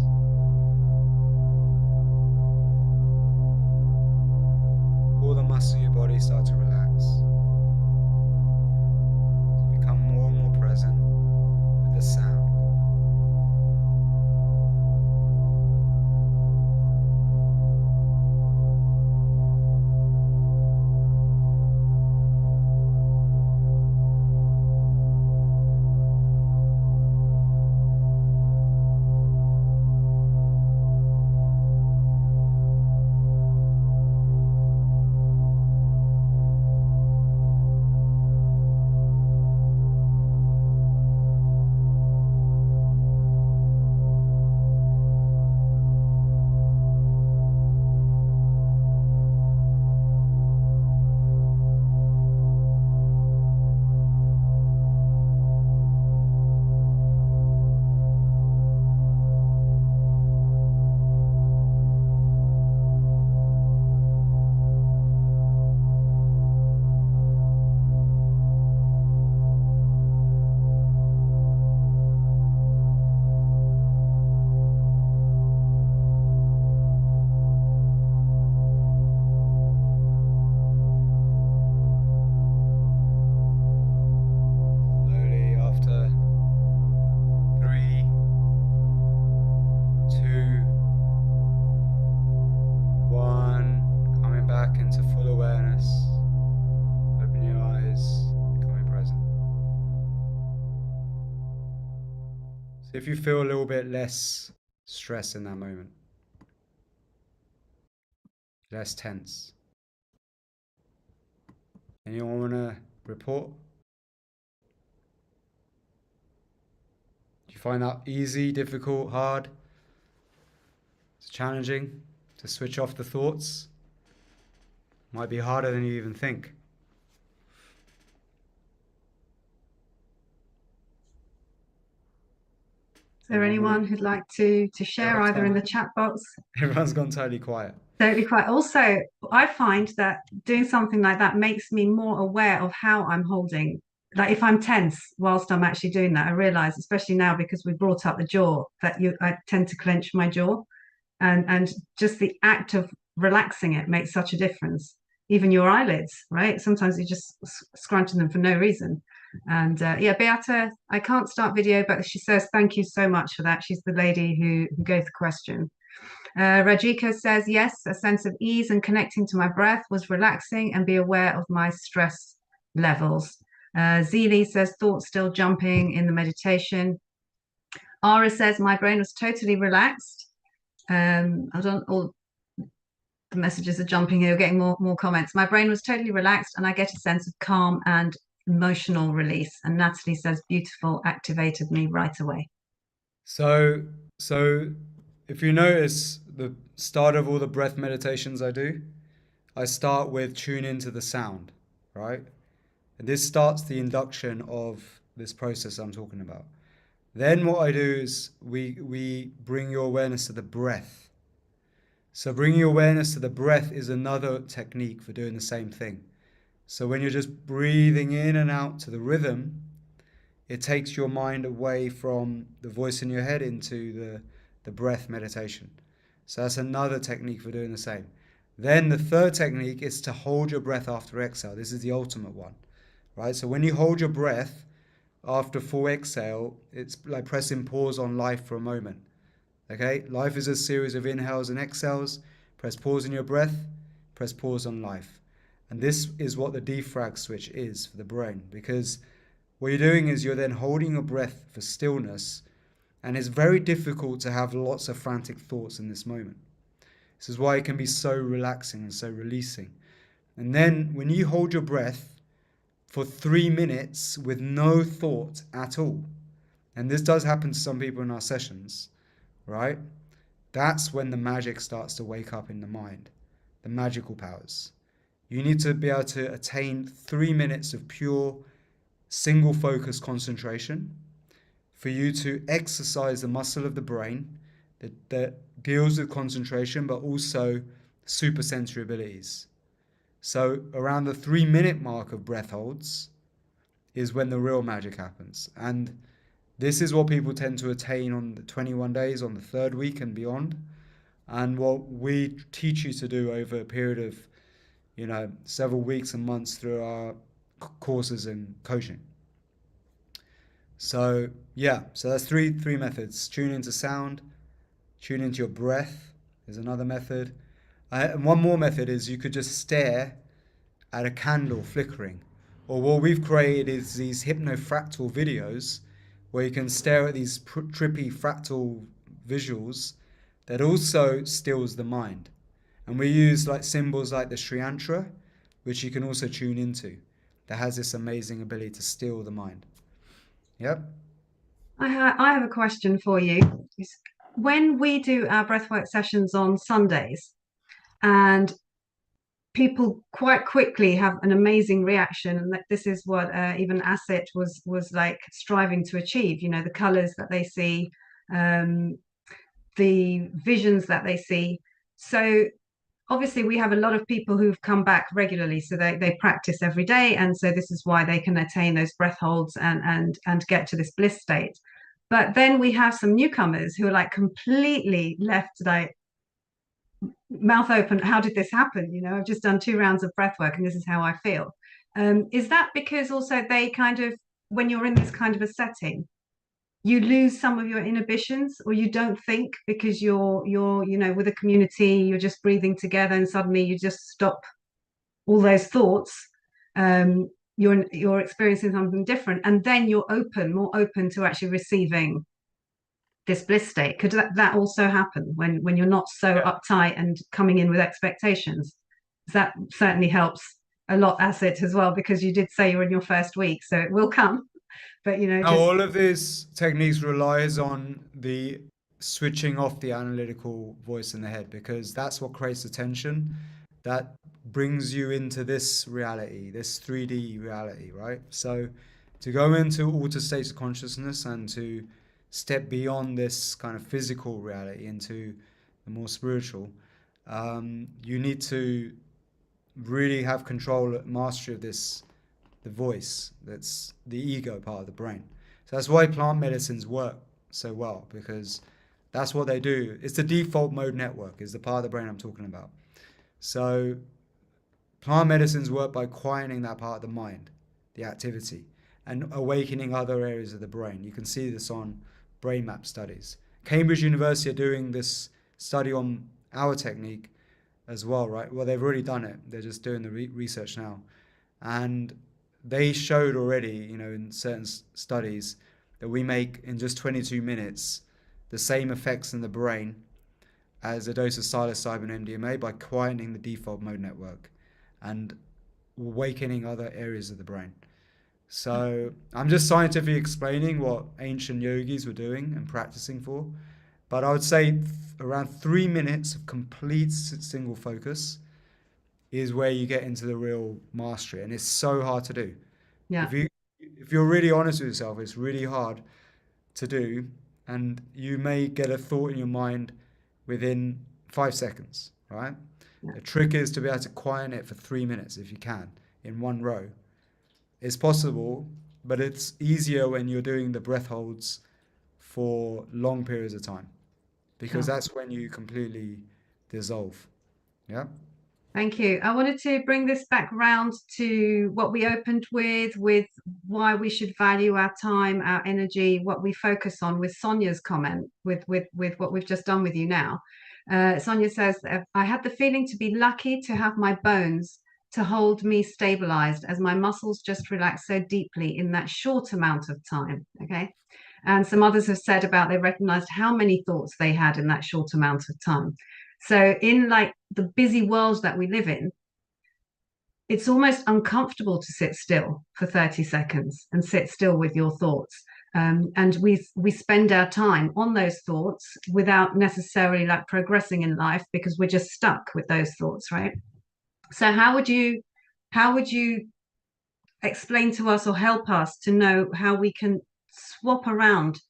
all the muscles of your body start to relax. You become more and more present with the sound. If you feel a little bit less stress in that moment, less tense, Anyone want to report? Do you find that easy, difficult, hard? It's challenging to switch off the thoughts. Might be harder than you even think. Is there anyone who'd like to share either in the chat box? Everyone's gone totally quiet. Totally quite. Also, I find that doing something like that makes me more aware of how I'm holding. Like if I'm tense whilst I'm actually doing that, I realize, especially now because we brought up the jaw, that I tend to clench my jaw, and just the act of relaxing it makes such a difference. Even your eyelids, right? Sometimes you just scrunching them for no reason. And yeah, Beata, I can't start video, but she says thank you so much for that. She's the lady who gave the question. Rajika says, yes, a sense of ease and connecting to my breath was relaxing and be aware of my stress levels. Zeely says, thoughts still jumping in the meditation. Ara says, my brain was totally relaxed. I don't, all the messages are jumping here, we're getting more comments. My brain was totally relaxed and I get a sense of calm and emotional release. And Natalie says, beautiful, activated me right away. So if you notice the start of all the breath meditations I do, I start with tune into the sound, right? And this starts the induction of this process I'm talking about. Then what I do is we bring your awareness to the breath. So bringing your awareness to the breath is another technique for doing the same thing. So when you're just breathing in and out to the rhythm, it takes your mind away from the voice in your head into the breath meditation. So that's another technique for doing the same. Then the third technique is to hold your breath after exhale. This is the ultimate one, right? So when you hold your breath after full exhale, it's like pressing pause on life for a moment. Okay, life is a series of inhales and exhales. Press pause in your breath, press pause on life. And this is what the defrag switch is for the brain, because what you're doing is you're then holding your breath for stillness, and it's very difficult to have lots of frantic thoughts in this moment. This is why it can be so relaxing and so releasing. And then when you hold your breath for 3 minutes with no thought at all, and this does happen to some people in our sessions, right? That's when the magic starts to wake up in the mind, the magical powers. You need to be able to attain 3 minutes of pure single focus concentration for you to exercise the muscle of the brain that deals with concentration, but also supersensory abilities. So around the 3 minute mark of breath holds is when the real magic happens. And this is what people tend to attain on the 21 days, on the third week and beyond. And what we teach you to do over a period of, several weeks and months through our courses and coaching. So that's three methods. Tune into sound, tune into your breath is another method. And one more method is you could just stare at a candle flickering. Or what we've created is these hypnofractal videos where you can stare at these trippy fractal visuals that also stills the mind. And we use like symbols like the Sri Yantra, which you can also tune into, that has this amazing ability to still the mind. Yep. I have a question for you. When we do our breathwork sessions on Sundays, and people quite quickly have an amazing reaction, and that this is what even Asset was like striving to achieve. The colors that they see, the visions that they see. So obviously we have a lot of people who've come back regularly, so they practice every day, and so this is why they can attain those breath holds and get to this bliss state. But then we have some newcomers who are like completely left, like mouth open, how did this happen? I've just done 2 rounds of breath work and this is how I feel. Is that because also they kind of, when you're in this kind of a setting, you lose some of your inhibitions, or you don't think because you're with a community, you're just breathing together, and suddenly you just stop all those thoughts. You're experiencing something different, and then you're more open to actually receiving this bliss state. Could that also happen when you're not so uptight and coming in with expectations? That certainly helps a lot at it as well, because you did say you're in your first week, so it will come. But Now, just all of these techniques relies on the switching off the analytical voice in the head because that's what creates the tension that brings you into this reality, this 3D reality, right? So to go into altered states of consciousness and to step beyond this kind of physical reality into the more spiritual, you need to really have control, mastery of this, the voice, that's the ego part of the brain. So that's why plant medicines work so well, because that's what they do. It's the default mode network, is the part of the brain I'm talking about. So plant medicines work by quieting that part of the mind, the activity, and awakening other areas of the brain. You can see this on brain map studies. Cambridge University are doing this study on our technique as well, right? Well, they've already done it. They're just doing the research now. And they showed already, in certain studies that we make in just 22 minutes the same effects in the brain as a dose of psilocybin MDMA by quieting the default mode network and awakening other areas of the brain. So I'm just scientifically explaining what ancient yogis were doing and practicing for. But I would say around 3 minutes of complete single focus is where you get into the real mastery, and it's so hard to do. yeah. If you're really honest with yourself, it's really hard to do, and you may get a thought in your mind within 5 seconds, right? Yeah. The trick is to be able to quiet it for 3 minutes if you can in one row. It's possible, but it's easier when you're doing the breath holds for long periods of time because Sure. that's when you completely dissolve. Yeah. Thank you. I wanted to bring this back round to what we opened with why we should value our time, our energy, what we focus on, with Sonia's comment, with what we've just done with you now. Sonia says, I had the feeling to be lucky to have my bones to hold me stabilized as my muscles just relaxed so deeply in that short amount of time. Okay. And some others have said about they recognized how many thoughts they had in that short amount of time. So in like the busy world that we live in, it's almost uncomfortable to sit still for 30 seconds and sit still with your thoughts. And we spend our time on those thoughts without necessarily like progressing in life because we're just stuck with those thoughts, right? So how would you explain to us or help us to know how we can swap around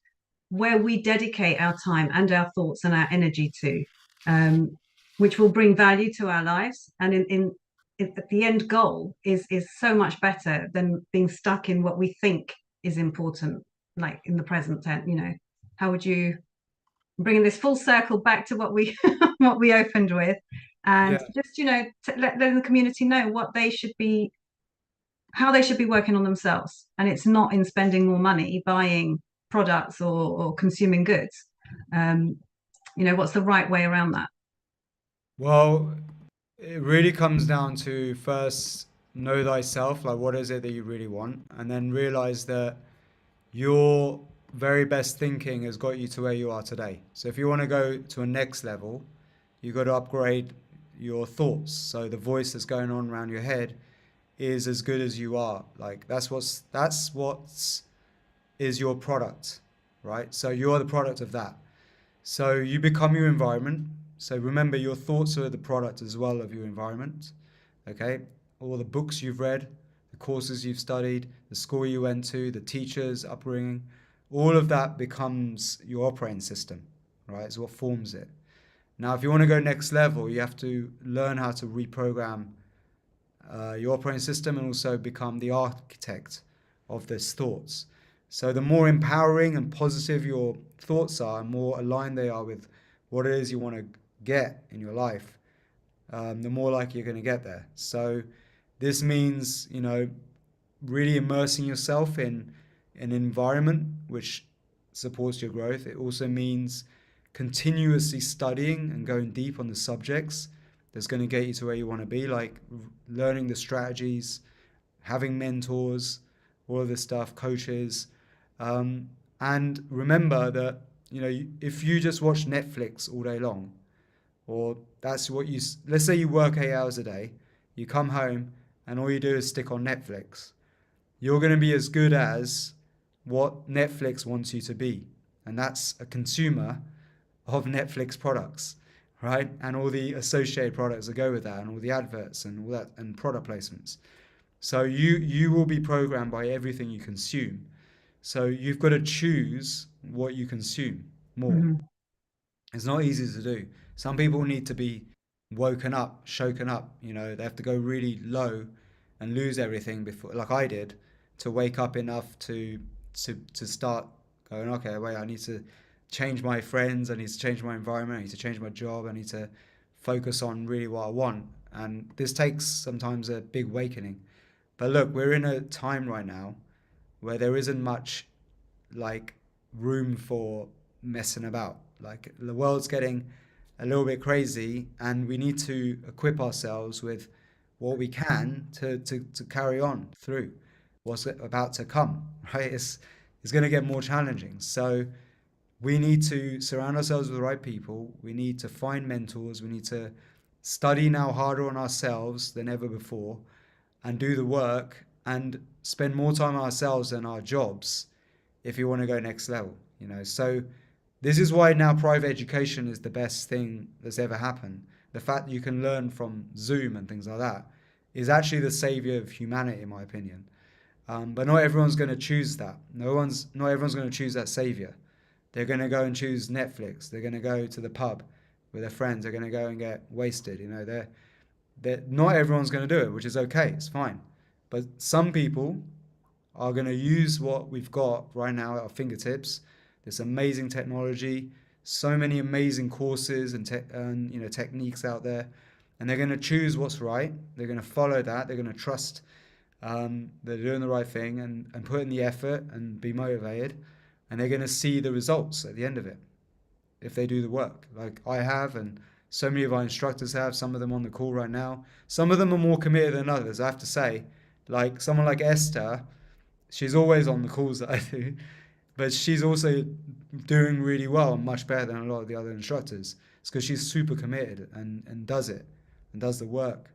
where we dedicate our time and our thoughts and our energy to, which will bring value to our lives, and the end goal is so much better than being stuck in what we think is important, like in the present tense. How would you, bringing this full circle back to what we what we opened with, and Yeah. just to let the community know what they should be, how they should be working on themselves, and it's not in spending more money buying products or consuming goods. What's the right way around that? Well, it really comes down to first know thyself, like what is it that you really want, and then realize that your very best thinking has got you to where you are today. So if you want to go to a next level, you've got to upgrade your thoughts. So the voice that's going on around your head is as good as you are. Like that's is your product, right? So you're the product of that. So you become your environment. So remember, your thoughts are the product as well of your environment. Okay? All the books you've read, the courses you've studied, the school you went to, the teachers' upbringing, all of that becomes your operating system, right? It's what forms it. Now, if you want to go next level, you have to learn how to reprogram your operating system and also become the architect of these thoughts. So the more empowering and positive your thoughts are, and more aligned they are with what it is you want to get in your life, the more likely you're going to get there. So this means, really immersing yourself in an environment which supports your growth. It also means continuously studying and going deep on the subjects that's going to get you to where you want to be, like learning the strategies, having mentors, all of this stuff, coaches. And remember that, if you just watch Netflix all day long, or that's what let's say you work 8 hours a day, you come home and all you do is stick on Netflix, you're going to be as good as what Netflix wants you to be. And that's a consumer of Netflix products, right? And all the associated products that go with that, and all the adverts and all that, and product placements. So you will be programmed by everything you consume. So you've got to choose what you consume more. Mhm. It's not easy to do. Some people need to be woken up, shaken up. They have to go really low and lose everything before, like I did, to wake up enough to start going, okay, wait, I need to change my friends, I need to change my environment, I need to change my job, I need to focus on really what I want. And this takes sometimes a big awakening. But look, we're in a time right now where there isn't much like room for messing about. Like the world's getting a little bit crazy, and we need to equip ourselves with what we can to carry on through what's about to come, right? It's going to get more challenging. So we need to surround ourselves with the right people. We need to find mentors. We need to study now harder on ourselves than ever before, and do the work and spend more time on ourselves than our jobs if you want to go next level. So this is why now private education is the best thing that's ever happened. The fact that you can learn from Zoom and things like that is actually the savior of humanity, in my opinion. But not everyone's going to choose that. Not everyone's going to choose that savior. They're going to go and choose Netflix. They're going to go to the pub with their friends. They're going to go and get wasted. They're not everyone's going to do it, which is okay. It's fine. But some people are going to use what we've got right now at our fingertips. This amazing technology, so many amazing courses and techniques out there, and they're going to choose what's right. They're going to follow that. They're going to trust they're doing the right thing and put in the effort and be motivated, and they're going to see the results at the end of it if they do the work, like I have, and so many of our instructors have. Some of them on the call right now. Some of them are more committed than others, I have to say. Like someone like Esther, she's always on the calls that I do, but she's also doing really well and much better than a lot of the other instructors. It's because she's super committed and does it and does the work.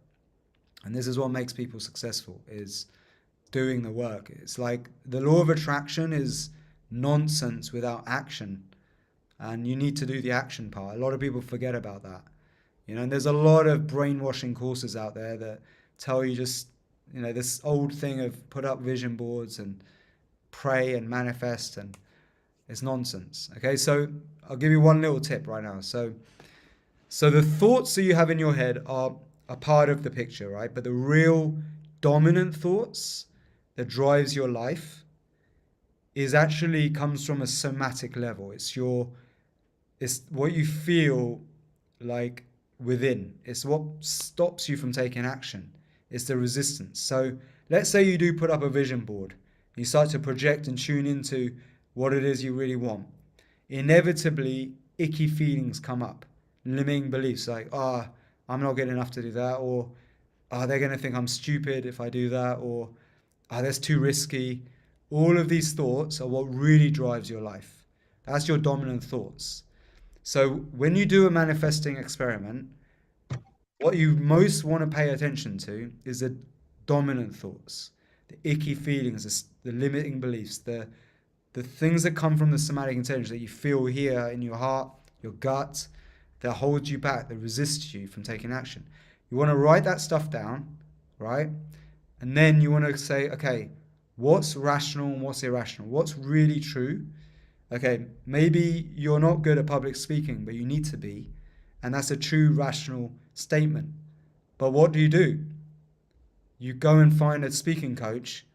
And this is what makes people successful, is doing the work. It's like the law of attraction is nonsense without action. And you need to do the action part. A lot of people forget about that. And there's a lot of brainwashing courses out there that tell you just, this old thing of put up vision boards and pray and manifest, and it's nonsense. Okay, so I'll give you one little tip right now. So the thoughts that you have in your head are a part of the picture, right? But the real dominant thoughts that drives your life comes from a somatic level. It's what you feel like within. It's what stops you from taking action. It's the resistance. So let's say you do put up a vision board. You start to project and tune into what it is you really want. Inevitably, icky feelings come up. Limiting beliefs like, I'm not good enough to do that, or they're going to think I'm stupid if I do that, or that's too risky. All of these thoughts are what really drives your life. That's your dominant thoughts. So when you do a manifesting experiment, what you most want to pay attention to is the dominant thoughts, the icky feelings, the limiting beliefs, the things that come from the somatic intelligence that you feel here in your heart, your gut, that hold you back, that resist you from taking action. You want to write that stuff down, right? And then you want to say, okay, what's rational and what's irrational? What's really true? Okay, maybe you're not good at public speaking, but you need to be. And that's a true rational statement. But what do? You go and find a speaking coach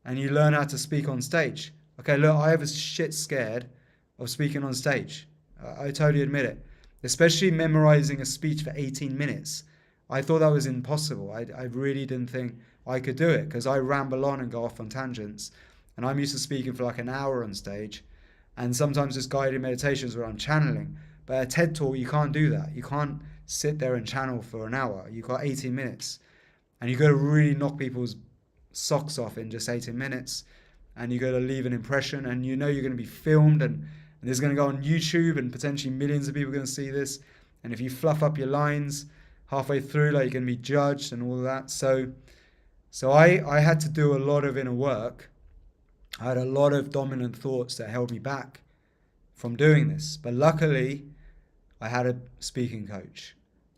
and you learn how to speak on stage. Okay, look, I was shit scared of speaking on stage. I totally admit it. Especially memorizing a speech for 18 minutes. I thought that was impossible. I really didn't think I could do it because I ramble on and go off on tangents. And I'm used to speaking for like an hour on stage. And sometimes just guided meditations where I'm channeling. But at a TED Talk, you can't do that. You can't sit there and channel for an hour. You've got 18 minutes. And you've got to really knock people's socks off in just 18 minutes. And you've got to leave an impression. And you know you're going to be filmed. And this is going to go on YouTube. And potentially millions of people are going to see this. And if you fluff up your lines halfway through, like, you're going to be judged and all of that. So So I had to do a lot of inner work. I had a lot of dominant thoughts that held me back from doing this. But luckily, I had a speaking coach.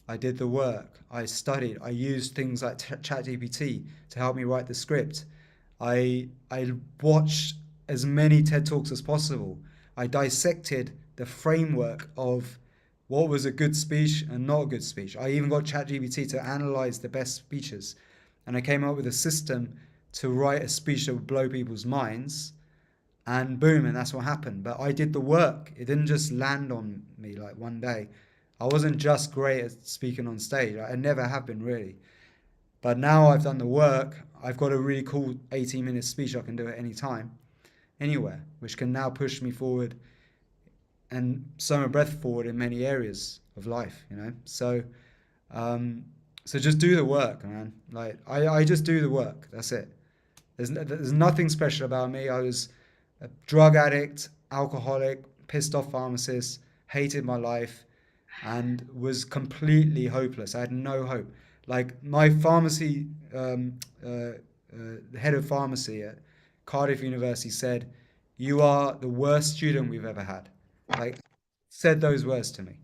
I did the work. I studied. I used things like ChatGPT to help me write the script. I watched as many TED Talks as possible. I dissected the framework of what was a good speech and not a good speech. I even got ChatGPT to analyze the best speeches, and I came up with a system to write a speech that would blow people's minds, and boom, and that's what happened. But I did the work. It didn't just land on me like one day. I wasn't just great at speaking on stage. I never have been really. But now I've done the work. I've got a really cool 18-minute speech I can do at any time, anywhere, which can now push me forward and SOMA Breath forward in many areas of life, you know. So just do the work, man. Like I just do the work. That's it. There's nothing special about me. I was a drug addict, alcoholic, pissed off pharmacist, hated my life, and was completely hopeless. I had no hope. Like my pharmacy, the head of pharmacy at Cardiff University said, "You are the worst student we've ever had." Like, said those words to me,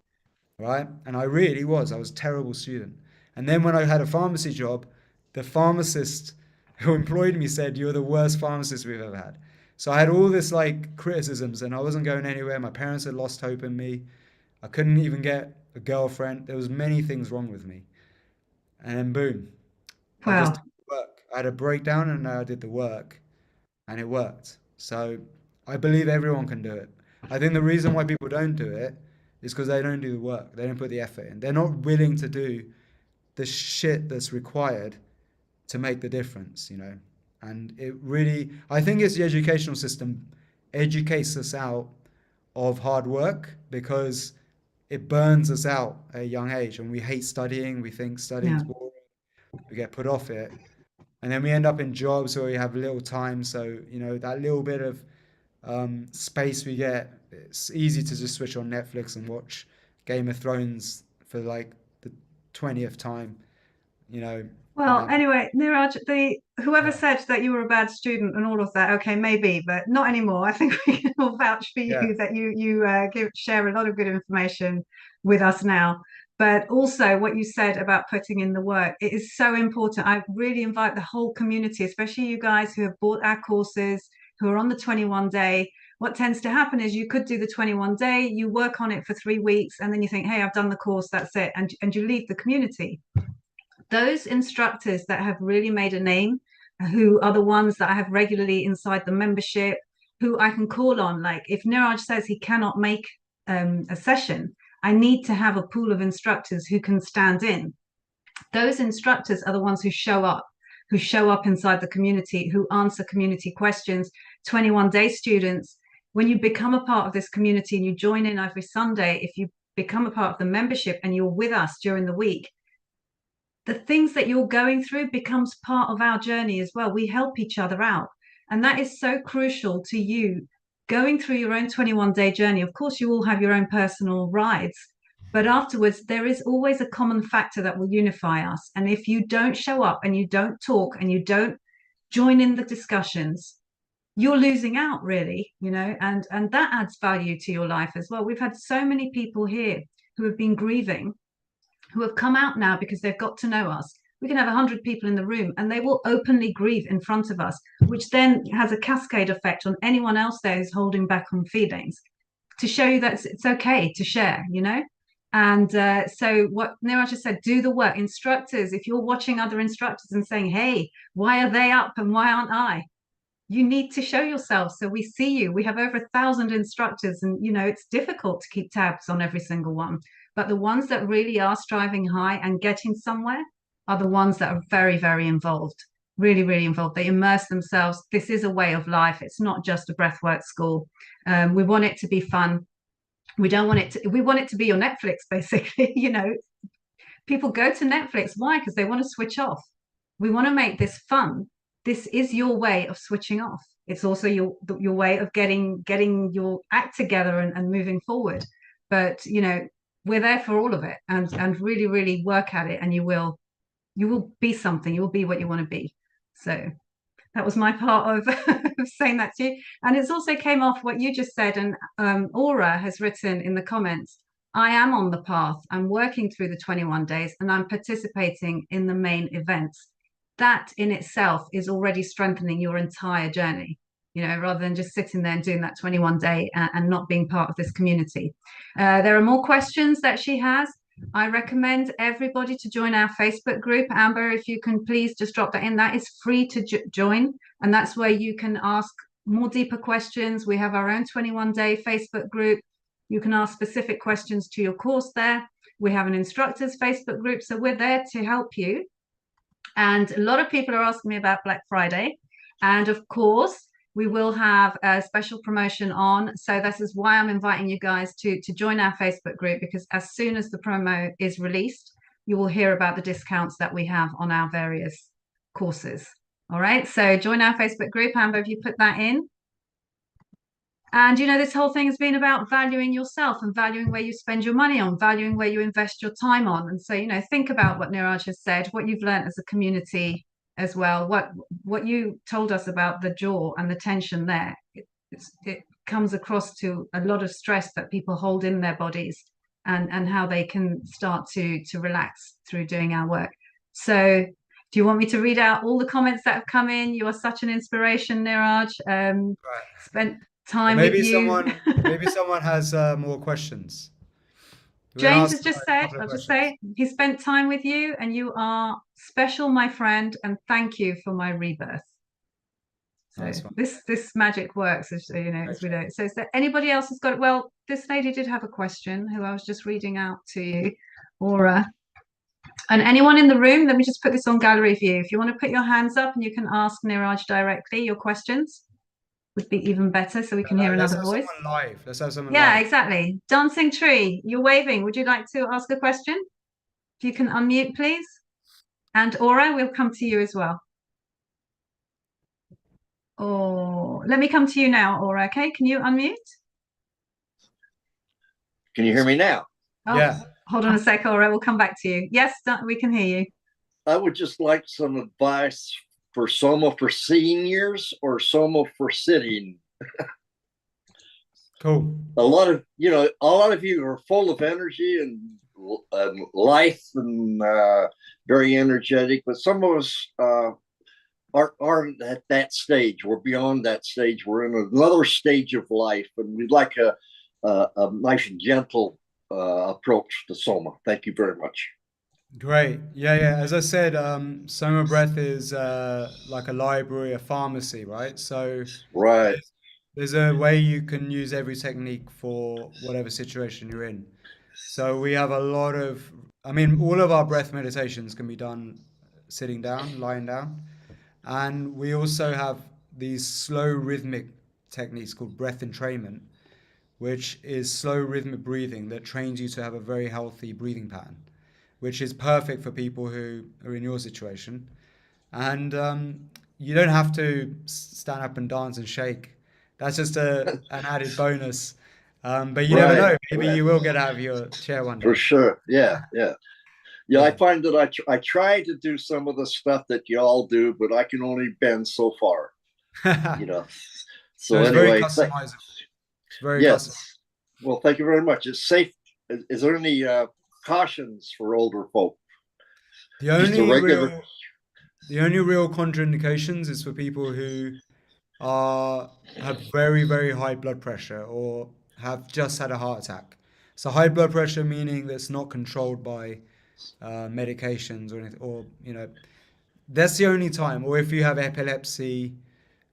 right? And I really was. I was a terrible student. And then when I had a pharmacy job, the pharmacist who employed me said, "You're the worst pharmacist we've ever had." So I had all this like criticisms, and I wasn't going anywhere. My parents had lost hope in me. I couldn't even get a girlfriend. There was many things wrong with me. And then boom, I just Wow. did the work. I had a breakdown, and I did the work, and it worked. So I believe everyone can do it. I think the reason why people don't do it is because they don't do the work. They don't put the effort in. They're not willing to do the shit that's required to make the difference, you know. And it really, I think it's the educational system educates us out of hard work because it burns us out at a young age, and we hate studying. We think Yeah. studying's boring. We get put off it, and then we end up in jobs where we have little time. So you know that little bit of space we get, it's easy to just switch on Netflix and watch Game of Thrones for like the 20th time, you know, and Well, then anyway, Niraj, whoever yeah, said that you were a bad student and all of that, okay, maybe, but not anymore. I think we can all vouch for yeah, you that you share a lot of good information with us now. But also what you said about putting in the work, it is so important. I really invite the whole community, especially you guys who have bought our courses, who are on the 21 day. What tends to happen is you could do the 21 day, you work on it for 3 weeks, and then you think, hey, I've done the course, that's it, and you leave the community. Those instructors that have really made a name, who are the ones that I have regularly inside the membership, who I can call on. Like if Niraj says he cannot make a session, I need to have a pool of instructors who can stand in. Those instructors are the ones who show up inside the community, who answer community questions. 21 day students, when you become a part of this community and you join in every Sunday, if you become a part of the membership and you're with us during the week, the things that you're going through becomes part of our journey as well. We help each other out, and that is so crucial to you going through your own 21 day journey. Of course you all have your own personal rides, but afterwards there is always a common factor that will unify us. And if you don't show up and you don't talk and you don't join in the discussions, you're losing out, really, you know. And that adds value to your life as well. We've had so many people here who have been grieving, who have come out now because they've got to know us. We can have 100 people in the room and they will openly grieve in front of us, which then has a cascade effect on anyone else there who's holding back on feelings, to show you that it's okay to share, you know. And so what Niraj just said, do the work. Instructors, if you're watching other instructors and saying, hey, why are they up and why aren't I? You need to show yourself so we see you. We have over 1,000 instructors, and you know it's difficult to keep tabs on every single one, but the ones that really are striving high and getting somewhere are the ones that are very, very involved, really, really involved. They immerse themselves. This is a way of life. It's not just a breathwork school. We want it to be fun. We don't want it to, we want it to be your Netflix, basically. You know, people go to Netflix. Why? Because they want to switch off. We want to make this fun. This is your way of switching off. It's also your way of getting your act together and moving forward. But you know, we're there for all of it, and really, really work at it, and you will be something. You will be what you want to be. So that was my part of, of saying that to you. And it's also came off what you just said. And Aura has written in the comments, I am on the path. I'm working through the 21 days and I'm participating in the main events. That in itself is already strengthening your entire journey, rather than just sitting there and doing that 21 day and not being part of this community. There are more questions that she has. I recommend everybody to join our Facebook group. Amber, if you can please just drop that in. That is free to join. And that's where you can ask more deeper questions. We have our own 21-day Facebook group. You can ask specific questions to your course there. We have an instructors Facebook group. So we're there to help you. And a lot of people are asking me about Black Friday. And of course, we will have a special promotion on. So this is why I'm inviting you guys to join our Facebook group, because as soon as the promo is released, you will hear about the discounts that we have on our various courses. All right, so join our Facebook group. Amber, if you put that in. And, this whole thing has been about valuing yourself and valuing where you spend your money on, valuing where you invest your time on. And so, think about what Niraj has said, what you've learned as a community as well, what you told us about the jaw and the tension there. It comes across to a lot of stress that people hold in their bodies and how they can start to relax through doing our work. So do you want me to read out all the comments that have come in? You are such an inspiration, Niraj. Right. Spent time Maybe with you. maybe someone has more questions. James has just said, I'll just say, he spent time with you and you are special, my friend, and thank you for my rebirth. So Nice this magic works, as we know. So is there anybody else who's got it? Well, this lady did have a question who I was just reading out to you, Aura. And anyone in the room, let me just put this on gallery view. If you want to put your hands up and you can ask Niraj directly your questions, would be even better, so we can hear another voice. Let's have someone Yeah, live. exactly. Dancing Tree, you're waving. Would you like to ask a question? If you can unmute, please. And Aura, we'll come to you as well. Oh, let me come to you now, Aura. Okay, can you unmute? Can you hear me now? Oh, Yeah. Hold on a sec, Aura. We'll come back to you. Yes, we can hear you. I would just like some advice for SOMA for seniors or SOMA for sitting. Cool. A lot of you are full of energy and life and very energetic, but some of us aren't at that stage. We're beyond that stage. We're in another stage of life, and we'd like a nice, gentle approach to SOMA. Thank you very much. Great. Yeah. As I said, SOMA Breath is like a library, a pharmacy, right? So Right. there's a way you can use every technique for whatever situation you're in. So we have all of our breath meditations can be done sitting down, lying down. And we also have these slow rhythmic techniques called breath entrainment, which is slow rhythmic breathing that trains you to have a very healthy breathing pattern, which is perfect for people who are in your situation. And you don't have to stand up and dance and shake. That's just an added bonus. But you never know. Maybe you will get out of your chair one day. For sure. Yeah. I find that I try to do some of the stuff that you all do, but I can only bend so far. So it's anyway, very customizable. It's very customizable. Well, thank you very much. It's safe. Is there any cautions for older folk? The only real contraindications is for people who have very, very high blood pressure or have just had a heart attack. So high blood pressure meaning that's not controlled by medications or anything, or that's the only time. Or if you have epilepsy,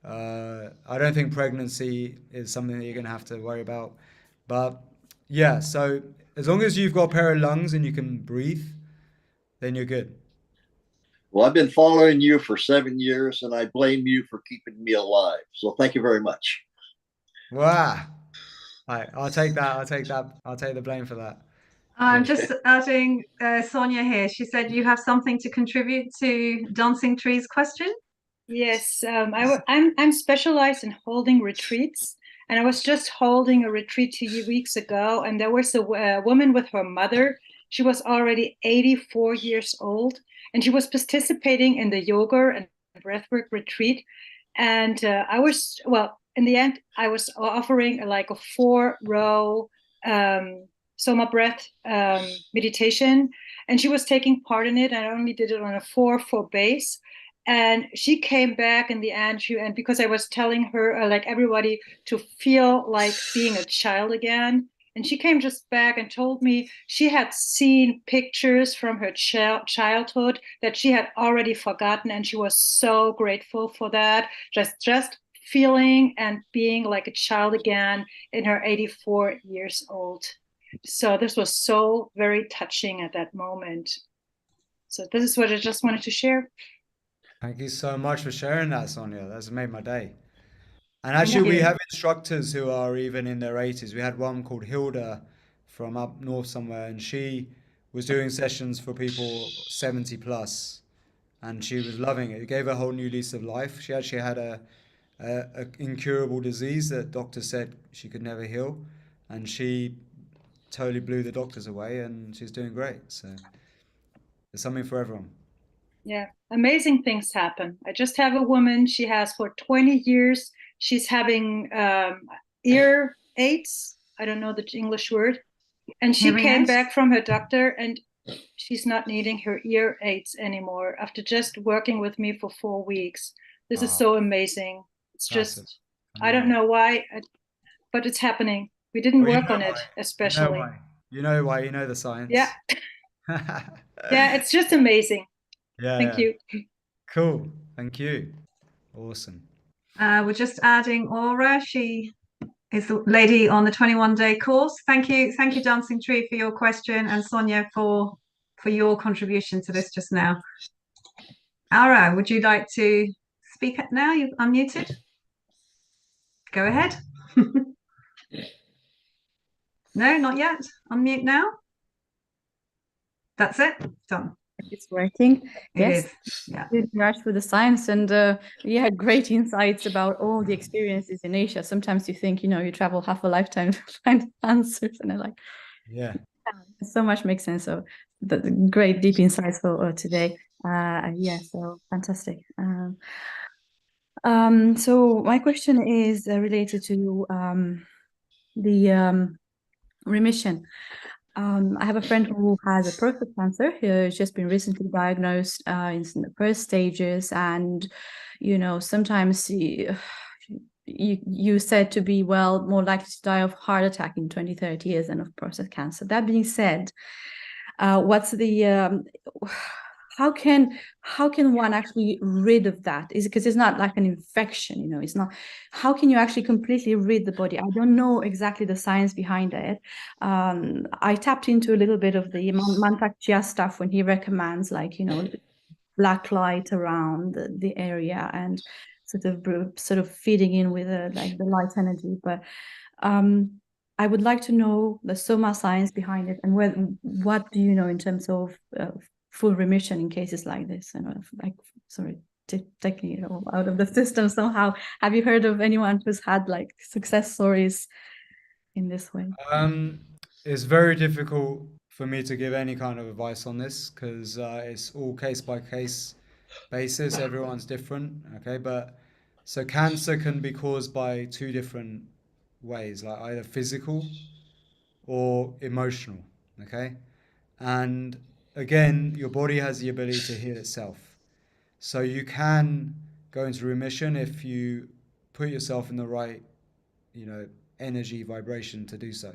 I don't think pregnancy is something that you're going to have to worry about. But yeah, so as long as you've got a pair of lungs and you can breathe, then you're good. Well, I've been following you for 7 years, and I blame you for keeping me alive. So thank you very much. Wow. All right, I'll take that. I'll take the blame for that. I'm just adding Sonia here. She said you have something to contribute to Dancing Tree's question. Yes, I'm specialized in holding retreats, and I was just holding a retreat 2 weeks ago, and there was a woman with her mother. She was already 84 years old, and she was participating in the yoga and breathwork retreat. And I was, well, in the end, I was offering like a 4-row SOMA Breath meditation. And she was taking part in it. I only did it on a 4/4 base. And she came back in the end, and because I was telling her, like everybody, to feel like being a child again. And she came just back and told me she had seen pictures from her childhood that she had already forgotten. And she was so grateful for that. Just feeling and being like a child again in her 84 years old. So this was so very touching at that moment. So this is what I just wanted to share. Thank you so much for sharing that, Sonia. That's made my day. And actually, we you. have instructors who are even in their 80s. We had one called Hilda from up north somewhere, and she was doing sessions for people 70 plus, and she was loving it. It gave her a whole new lease of life. She actually had a incurable disease that doctors said she could never heal, and she totally blew the doctors away, and she's doing great. So there's something for everyone. Yeah, amazing things happen. I just have a woman, she has for 20 years, she's having ear aids. I don't know the English word. And she Hearing came aids? back from her doctor and she's not needing her ear aids anymore after just working with me for 4 weeks. This is Wow. so amazing. It's That's just, I don't know why, but it's happening. We didn't Well, you work know on why. it, You know especially. why. You know why. You know the science. Yeah, yeah, it's just amazing. Yeah, Thank yeah. you. Cool. Thank you. Awesome. We're just adding Aura. She is the lady on the 21-day course. Thank you, Dancing Tree, for your question, and Sonia for your contribution to this just now. Aura, would you like to speak now? You've unmuted. Go ahead. No, not yet. Unmute now. That's it. Done. It's working. It Yes. is. Yeah. Thank you, Niraj, for the science, and you had great insights about all the experiences in Asia. Sometimes you think, you travel half a lifetime to find answers, and I'm like, Yeah. so much makes sense. So the great deep insights for today. Yeah, so fantastic. So my question is related to the remission. I have a friend who has a prostate cancer. He's just been recently diagnosed in the first stages, and sometimes you said to be more likely to die of heart attack in 20-30 years than of prostate cancer. That being said, what's the how can one actually rid of that? Is it because it's not like an infection, it's not. How can you actually completely rid the body? I don't know exactly the science behind it. I tapped into a little bit of the Mantak Chia stuff when he recommends, like, black light around the area and sort of feeding in with like the light energy. But I would like to know the Soma science behind it, and what do you know in terms of full remission in cases like this? And taking it all out of the system somehow. Have you heard of anyone who's had like success stories in this way? It's very difficult for me to give any kind of advice on this because it's all case by case basis. Everyone's different. Okay, but so cancer can be caused by two different ways, like either physical or emotional. Okay, and again, your body has the ability to heal itself. So you can go into remission if you put yourself in the right, energy vibration to do so.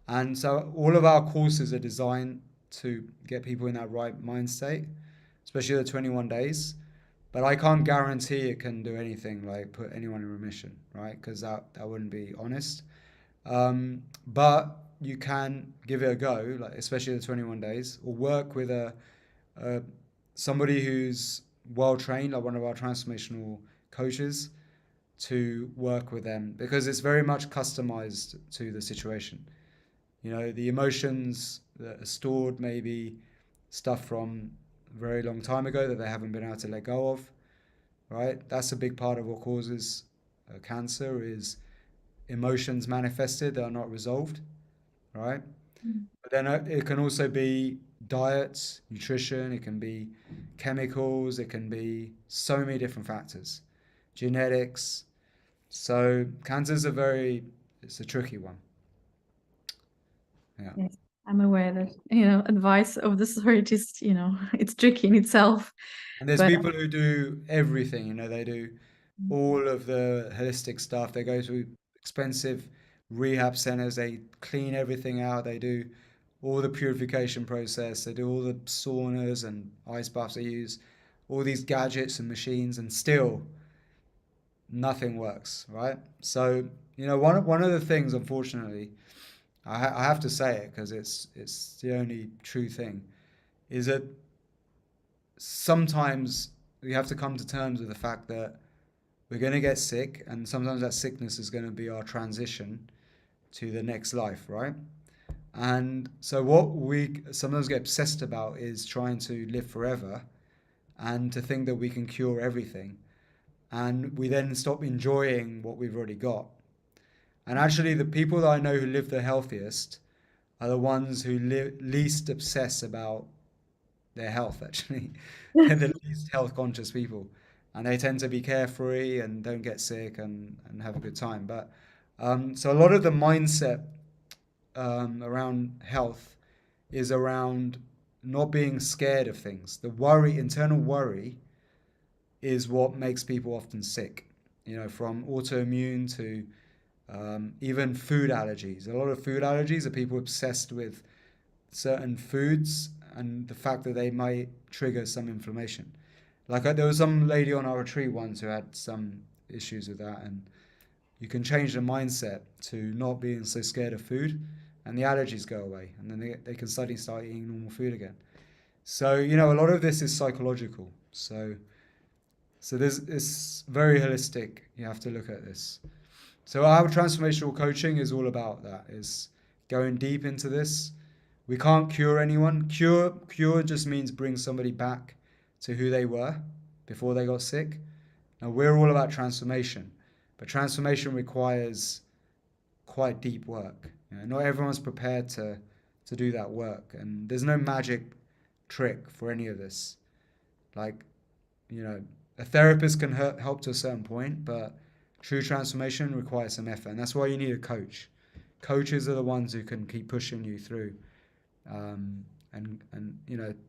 And so all of our courses are designed to get people in that right mind state, especially the 21 days. But I can't guarantee it can do anything like put anyone in remission, right? Because that wouldn't be honest. But you can give it a go, like especially the 21 days, or work with somebody who's well trained, like one of our transformational coaches, to work with them because it's very much customized to the situation. The emotions that are stored, maybe stuff from a very long time ago that they haven't been able to let go of, right? That's a big part of what causes cancer, is emotions manifested that are not resolved, right? But then it can also be diet, nutrition, it can be chemicals, it can be so many different factors, genetics. So cancer's it's a tricky one. Yeah. Yes, I'm aware that, advice of the sort is, it's tricky in itself. And there's But people who do everything, they do all of the holistic stuff. They go to expensive rehab centers, they clean everything out, they do all the purification process, they do all the saunas and ice baths, they use all these gadgets and machines, and still nothing works, right? So, one of the things, unfortunately, I have to say it because it's the only true thing, is that sometimes we have to come to terms with the fact that we're going to get sick, and sometimes that sickness is going to be our transition to the next life, right? And so what we sometimes get obsessed about is trying to live forever and to think that we can cure everything. And we then stop enjoying what we've already got. And actually, the people that I know who live the healthiest are the ones who least obsess about their health, actually. They're the least health conscious people. And they tend to be carefree and don't get sick and have a good time. But so a lot of the mindset around health is around not being scared of things. The worry, internal worry, is what makes people often sick. From autoimmune to even food allergies. A lot of food allergies are people obsessed with certain foods and the fact that they might trigger some inflammation. Like there was some lady on our retreat once who had some issues with that, and you can change the mindset to not being so scared of food, and the allergies go away, and then they can suddenly start eating normal food again. So a lot of this is psychological. So it's very holistic. You have to look at this. So our transformational coaching is all about that, is going deep into this. We can't cure anyone. Cure just means bring somebody back to who they were before they got sick. Now we're all about transformation, but transformation requires quite deep work. Not everyone's prepared to do that work, and there's no magic trick for any of this. Like, a therapist can help to a certain point, but true transformation requires some effort, and that's why you need a coach. Coaches are the ones who can keep pushing you through, and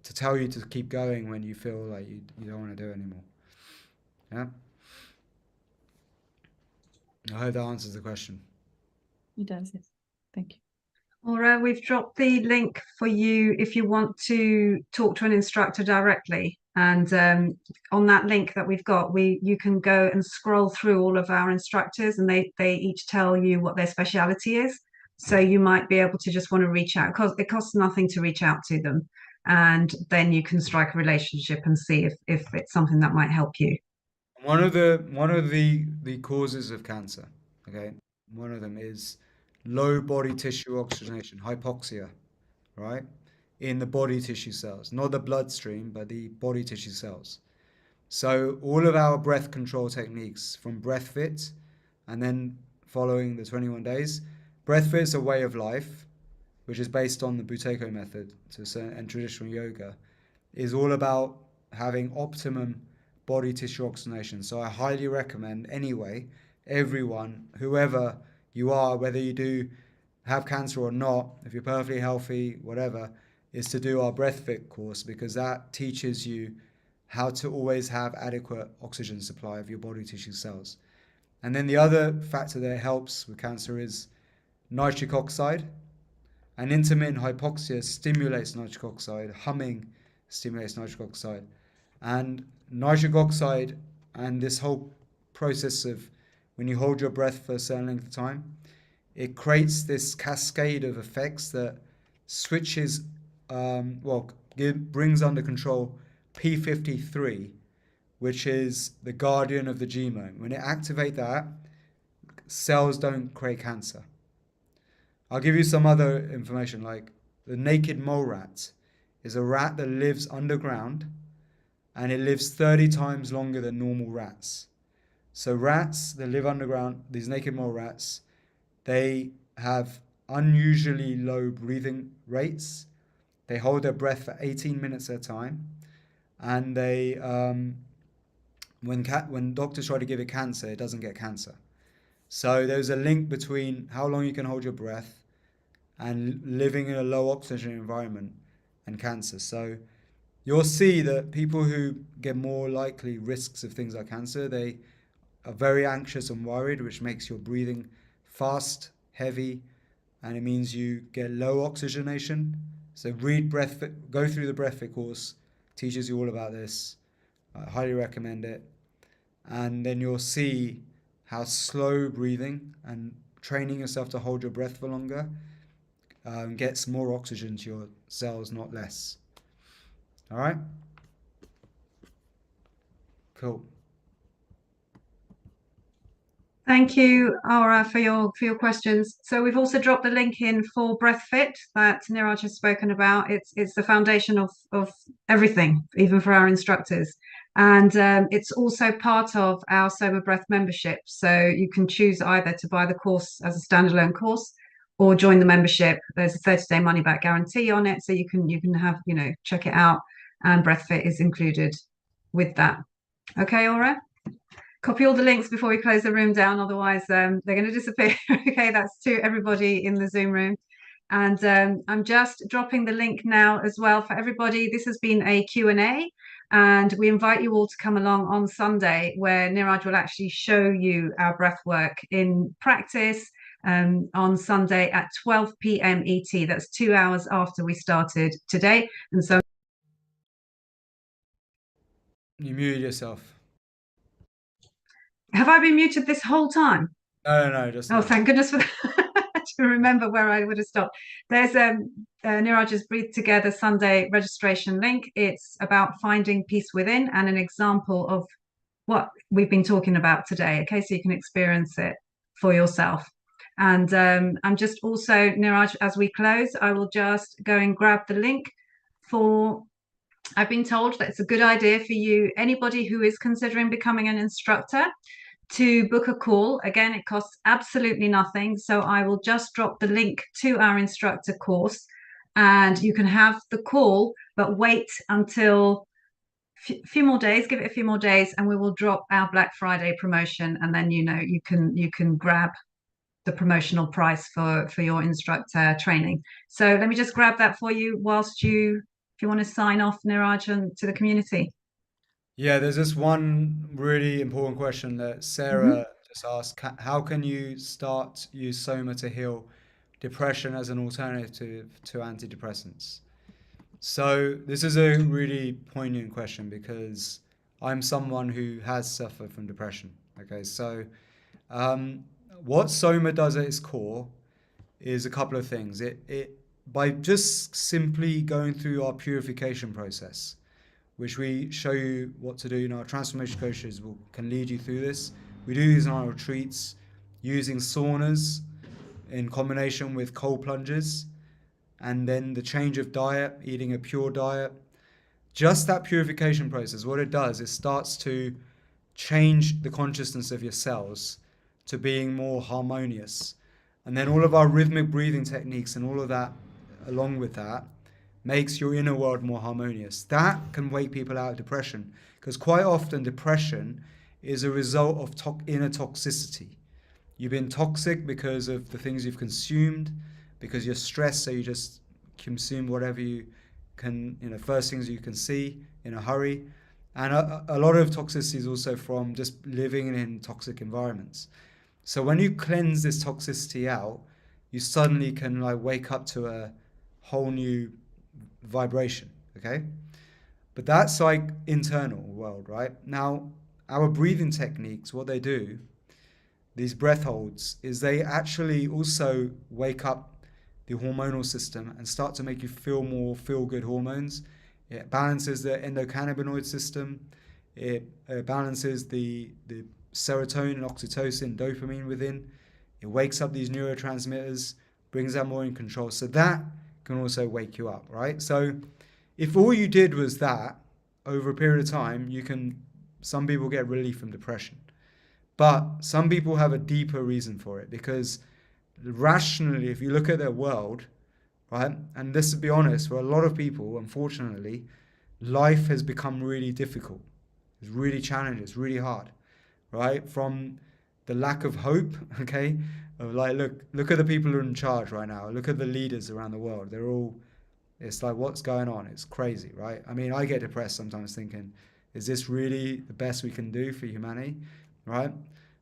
to tell you to keep going when you feel like you don't want to do it anymore. Yeah. I hope that answers the question. it does, yes. Thank you. Laura, we've dropped the link for you if you want to talk to an instructor directly. And on that link that we've got, you can go and scroll through all of our instructors, and they each tell you what their speciality is. So you might be able to just want to reach out, because it costs nothing to reach out to them. And then you can strike a relationship and see if it's something that might help you. One of the causes of cancer, okay, one of them is low body tissue oxygenation, hypoxia, right? In the body tissue cells, not the bloodstream, but the body tissue cells. So all of our breath control techniques, from breath fit and then following the 21 days, breath fit is a way of life, which is based on the Buteyko method and traditional yoga, is all about having optimum body tissue oxygenation. So I highly recommend everyone, whoever you are, whether you do have cancer or not, if you're perfectly healthy, whatever, is to do our breath fit course, because that teaches you how to always have adequate oxygen supply of your body tissue cells. And then the other factor that helps with cancer is nitric oxide. And intermittent hypoxia stimulates nitric oxide, humming stimulates nitric oxide. And nitric oxide and this whole process of when you hold your breath for a certain length of time, it creates this cascade of effects that switches, brings under control P53, which is the guardian of the genome. When it activates that, cells don't create cancer. I'll give you some other information, like the naked mole rat is a rat that lives underground, and it lives 30 times longer than normal rats. So rats that live underground, these naked mole rats, they have unusually low breathing rates. They hold their breath for 18 minutes at a time, and they when doctors try to give it cancer, it doesn't get cancer. So there's a link between how long you can hold your breath and living in a low oxygen environment and cancer. So you'll see that people who get more likely risks of things like cancer, they are very anxious and worried, which makes your breathing fast, heavy, and it means you get low oxygenation. So go through the BreathFit course, teaches you all about this. I highly recommend it. And then you'll see how slow breathing and training yourself to hold your breath for longer gets more oxygen to your cells, not less. All right? Cool. Thank you, Aura, for your questions. So we've also dropped the link in for BreathFit that Niraj has spoken about. It's the foundation of everything, even for our instructors. And it's also part of our SOMA Breath membership. So you can choose either to buy the course as a standalone course or join the membership. There's a 30-day money back guarantee on it. So you can have, check it out. And BreathFit is included with that. Okay, Aura? Copy all the links before we close the room down, otherwise they're going to disappear. Okay, that's to everybody in the Zoom room. And I'm just dropping the link now as well for everybody. This has been a Q&A, and we invite you all to come along on Sunday, where Niraj will actually show you our breath work in practice on Sunday at 12 p.m. ET. That's 2 hours after we started today. And so You muted yourself. have I been muted this whole time? No, just now. Oh, thank goodness for that. To remember where I would have stopped. There's Niraj's Breathe Together Sunday registration link. It's about finding peace within and an example of what we've been talking about today. Okay, so you can experience it for yourself. And I'm just also, Niraj, as we close, I will just go and grab the link for. I've been told that it's a good idea for you, anybody who is considering becoming an instructor, to book a call. Again, it costs absolutely nothing. So I will just drop the link to our instructor course, and you can have the call, but wait until a few more days, give it a few more days, and we will drop our Black Friday promotion. And then, you can grab the promotional price for your instructor training. So let me just grab that for you whilst if you want to sign off, Niraj, and to the community. Yeah, there's this one really important question that Sarah just asked. How can you use SOMA to heal depression as an alternative to antidepressants? So this is a really poignant question because I'm someone who has suffered from depression. Okay, so what SOMA does at its core is a couple of things. It by just simply going through our purification process, which we show you what to do. Our transformation coaches can lead you through this. We do these in our retreats using saunas in combination with cold plunges, and then the change of diet, eating a pure diet. Just that purification process, what it does, it starts to change the consciousness of your cells to being more harmonious. And then all of our rhythmic breathing techniques and all of that, along with that, makes your inner world more harmonious. That can wake people out of depression, because quite often depression is a result of inner toxicity. You've been toxic because of the things you've consumed, because you're stressed, so you just consume whatever you can, first things you can see in a hurry. And a lot of toxicity is also from just living in toxic environments. So when you cleanse this toxicity out, you suddenly can wake up to a whole new vibration, okay? But that's internal world, right? Now, our breathing techniques, what they do, these breath holds, is they actually also wake up the hormonal system and start to make you feel more feel-good hormones. It balances the endocannabinoid system. It balances the serotonin, oxytocin, dopamine within. It wakes up these neurotransmitters, brings that more in control. So that can also wake you up, right? So if all you did was that over a period of time, some people get relief from depression. But some people have a deeper reason for it, because rationally, if you look at their world, right, and this, to be honest, for a lot of people, unfortunately, life has become really difficult. It's really challenging. It's really hard, right? From the lack of hope, okay, of like, look at the people who are in charge right now. Look at the leaders around the world. They're all, it's like, what's going on? It's crazy, right? I mean, I get depressed sometimes thinking, is this really the best we can do for humanity, right?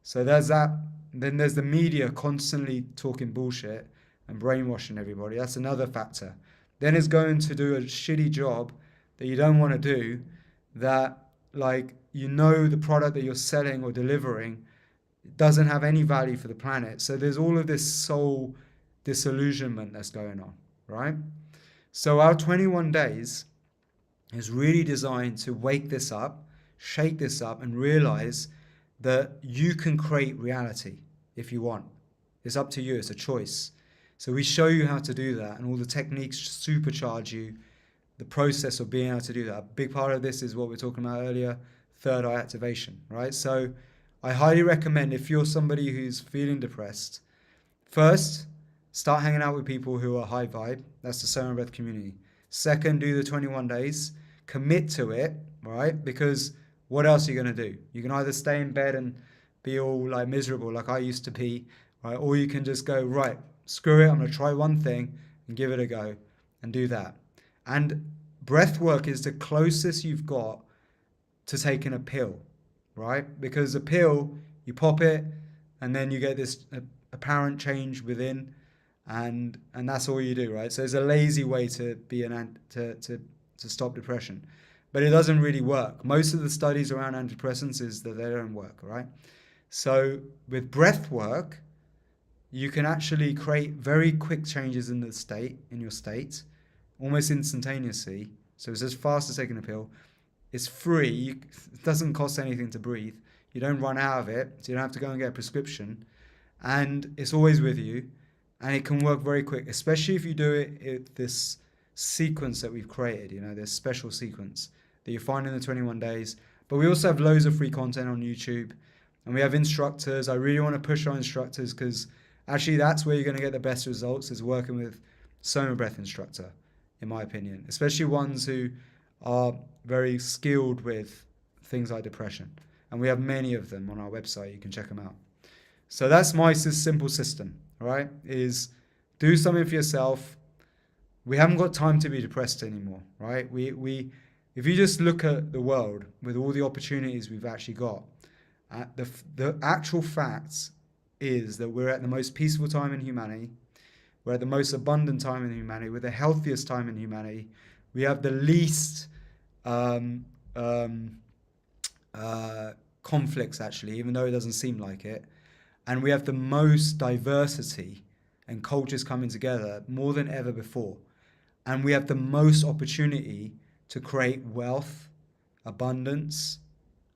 So there's that. Then there's the media constantly talking bullshit and brainwashing everybody. That's another factor. Then it's going to do a shitty job that you don't want to do, that, like, you know, the product that you're selling or delivering doesn't have any value for the planet. So there's all of this soul disillusionment that's going on, right? So our 21 days is really designed to wake this up, shake this up, and realize that you can create reality if you want. It's up to you. It's a choice. So we show you how to do that, and all the techniques supercharge you, the process of being able to do that. A big part of this is what we were talking about earlier, third eye activation, right? So I highly recommend, if you're somebody who's feeling depressed, first, start hanging out with people who are high vibe. That's the SOMA Breath community. Second, do the 21 days. Commit to it, right? Because what else are you going to do? You can either stay in bed and be all like miserable like I used to be, right? Or you can just go, right, screw it, I'm going to try one thing and give it a go and do that. And breath work is the closest you've got to taking a pill, right? Because a pill, you pop it and then you get this apparent change within, and that's all you do, right? So it's a lazy way to be to stop depression, but it doesn't really work. Most of the studies around antidepressants is that they don't work, right? So with breath work, you can actually create very quick changes in your state, almost instantaneously. So it's as fast as taking a pill. It's free. It doesn't cost anything to breathe. You don't run out of it, so you don't have to go and get a prescription. And it's always with you, and it can work very quick, especially if you do it in this sequence that we've created, this special sequence that you find in the 21 days. But we also have loads of free content on YouTube, and we have instructors. I really want to push our instructors, because actually that's where you're going to get the best results, is working with SOMA Breath instructor, in my opinion, especially ones who are very skilled with things like depression. And we have many of them on our website. You can check them out. So that's my simple system, right? Is do something for yourself. We haven't got time to be depressed anymore, right? If you just look at the world with all the opportunities we've actually got, the actual facts is that we're at the most peaceful time in humanity. We're at the most abundant time in humanity. We're the healthiest time in humanity. We have the least conflicts, actually, even though it doesn't seem like it. And we have the most diversity and cultures coming together more than ever before. And we have the most opportunity to create wealth, abundance,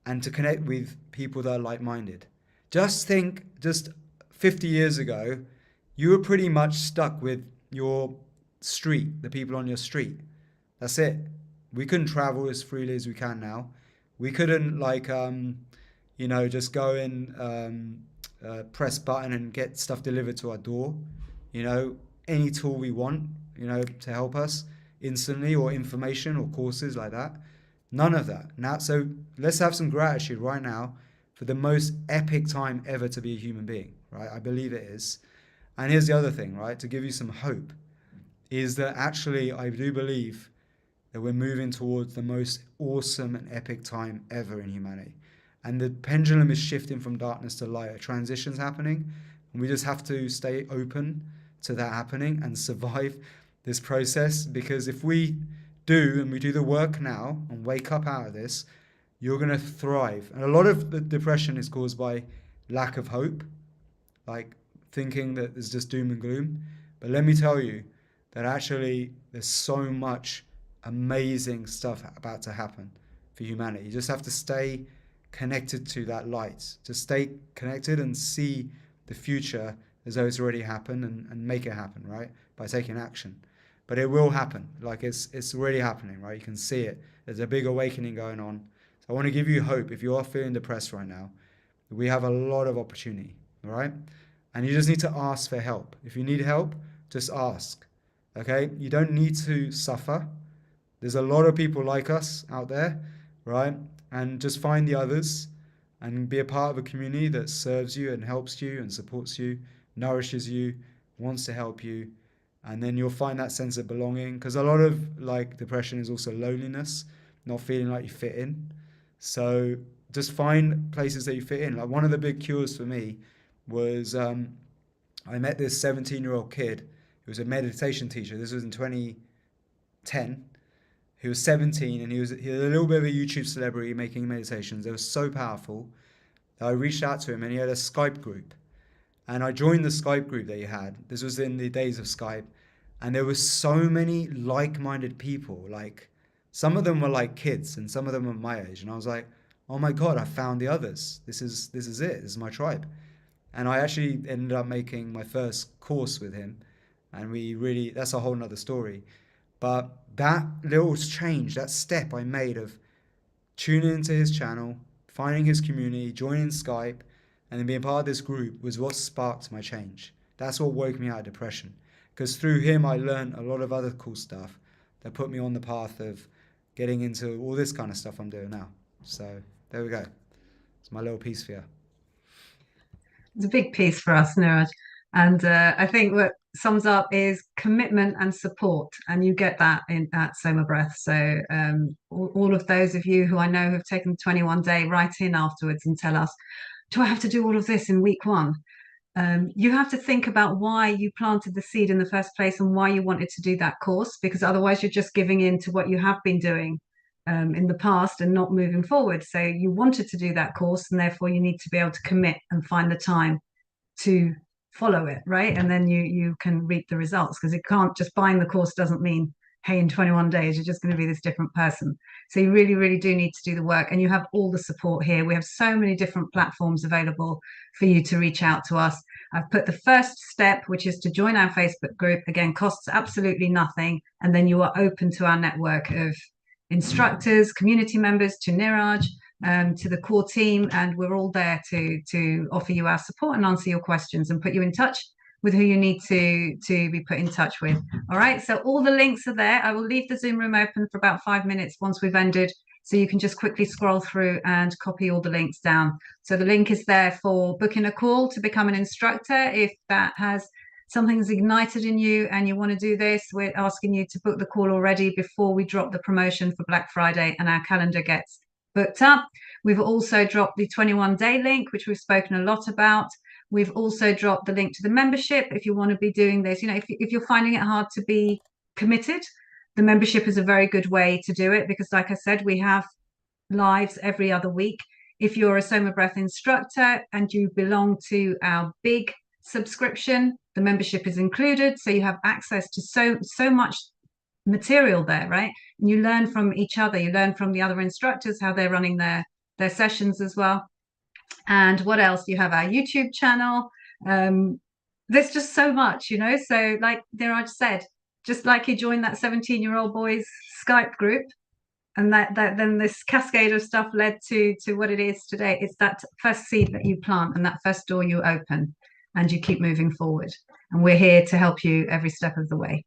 and to connect with people that are like-minded. Just think, just 50 years ago, you were pretty much stuck with your street, the people on your street. That's it. We couldn't travel as freely as we can now. We couldn't just go in, press button and get stuff delivered to our door. Any tool we want, to help us instantly, or information or courses like that. None of that. Now, so let's have some gratitude right now for the most epic time ever to be a human being, right? I believe it is. And here's the other thing, right? To give you some hope, is that actually I do believe that we're moving towards the most awesome and epic time ever in humanity. And the pendulum is shifting from darkness to light. A transition's happening, and we just have to stay open to that happening and survive this process. Because if we do, and we do the work now and wake up out of this, you're going to thrive. And a lot of the depression is caused by lack of hope, like thinking that there's just doom and gloom. But let me tell you that actually there's so much amazing stuff about to happen for humanity. You just have to stay connected to that light, to stay connected and see the future as though it's already happened, and make it happen, right? By taking action. But it will happen. Like it's already happening, right? You can see it. There's a big awakening going on. So I want to give you hope. If you are feeling depressed right now, we have a lot of opportunity, all right? and you just need to ask for help. If you need help, just ask. Okay? You don't need to suffer. There's a lot of people like us out there, right? And just find the others and be a part of a community that serves you and helps you and supports you, nourishes you, wants to help you. And then you'll find that sense of belonging, because a lot of like depression is also loneliness, not feeling like you fit in. So just find places that you fit in. Like one of the big cures for me was I met this 17-year-old kid who was a meditation teacher. This was in 2010. He was 17 and he was a little bit of a YouTube celebrity making meditations. They were so powerful that I reached out to him, and he had a Skype group. And I joined the Skype group that he had. This was in the days of Skype. And there were so many like-minded people. Like some of them were like kids and some of them were my age. And I was like, oh my God, I found the others. This is it. This is my tribe. And I actually ended up making my first course with him. And that's a whole nother story. But that little change, that step I made of tuning into his channel, finding his community, joining Skype, and then being part of this group was what sparked my change. That's what woke me out of depression. Because through him, I learned a lot of other cool stuff that put me on the path of getting into all this kind of stuff I'm doing now. So there we go. It's my little piece for you. It's a big piece for us, Niraj. And I think what sums up is commitment and support. And you get that at SOMA Breath. So all of those of you who I know have taken the 21-day, write in afterwards and tell us, do I have to do all of this in week 1? You have to think about why you planted the seed in the first place and why you wanted to do that course, because otherwise you're just giving in to what you have been doing in the past and not moving forward. So you wanted to do that course, and therefore you need to be able to commit and find the time to follow it, right? And then you can reap the results, because it can't just buying the course doesn't mean, hey, in 21 days you're just going to be this different person. So you really, really do need to do the work, and you have all the support here. We have so many different platforms available for you to reach out to us. I've put the first step, which is to join our Facebook group. Again, costs absolutely nothing, and then you are open to our network of instructors, community members, to Niraj, to the core team, and we're all there to offer you our support and answer your questions and put you in touch with who you need to be put in touch with. All right, so all the links are there. I will leave the Zoom room open for about 5 minutes once we've ended, so you can just quickly scroll through and copy all the links down. So the link is there for booking a call to become an instructor. If that has something's ignited in you and you want to do this, we're asking you to book the call already before we drop the promotion for Black Friday and our calendar gets booked up. We've also dropped the 21-day link, which we've spoken a lot about. We've also dropped the link to the membership. If you want to be doing this, if you're finding it hard to be committed, the membership is a very good way to do it, because like I said, we have lives every other week. If you're a SOMA Breath instructor and you belong to our big subscription, the membership is included, so you have access to so much material there, right? And you learn from each other, you learn from the other instructors how they're running their sessions as well. And what else? You have our YouTube channel. There's just so much, so like Niraj said, just like you joined that 17-year-old boy's Skype group, and that then this cascade of stuff led to what it is today. It's that first seed that you plant and that first door you open, and you keep moving forward. And we're here to help you every step of the way.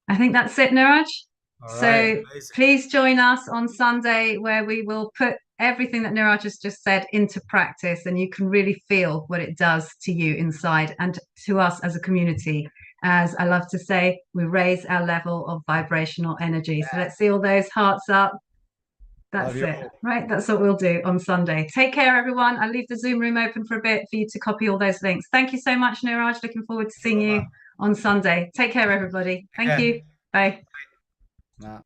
I think that's it, Niraj. All So right, please join us on Sunday, where we will put everything that Niraj has just said into practice, and you can really feel what it does to you inside and to us as a community. As I love to say, we raise our level of vibrational energy. So let's see all those hearts up. That's it, right? That's what we'll do on Sunday. Take care, everyone. I'll leave the Zoom room open for a bit for you to copy all those links. Thank you so much, Niraj. Looking forward to seeing you on Sunday. Take care, everybody. Thank you. Bye. Nah.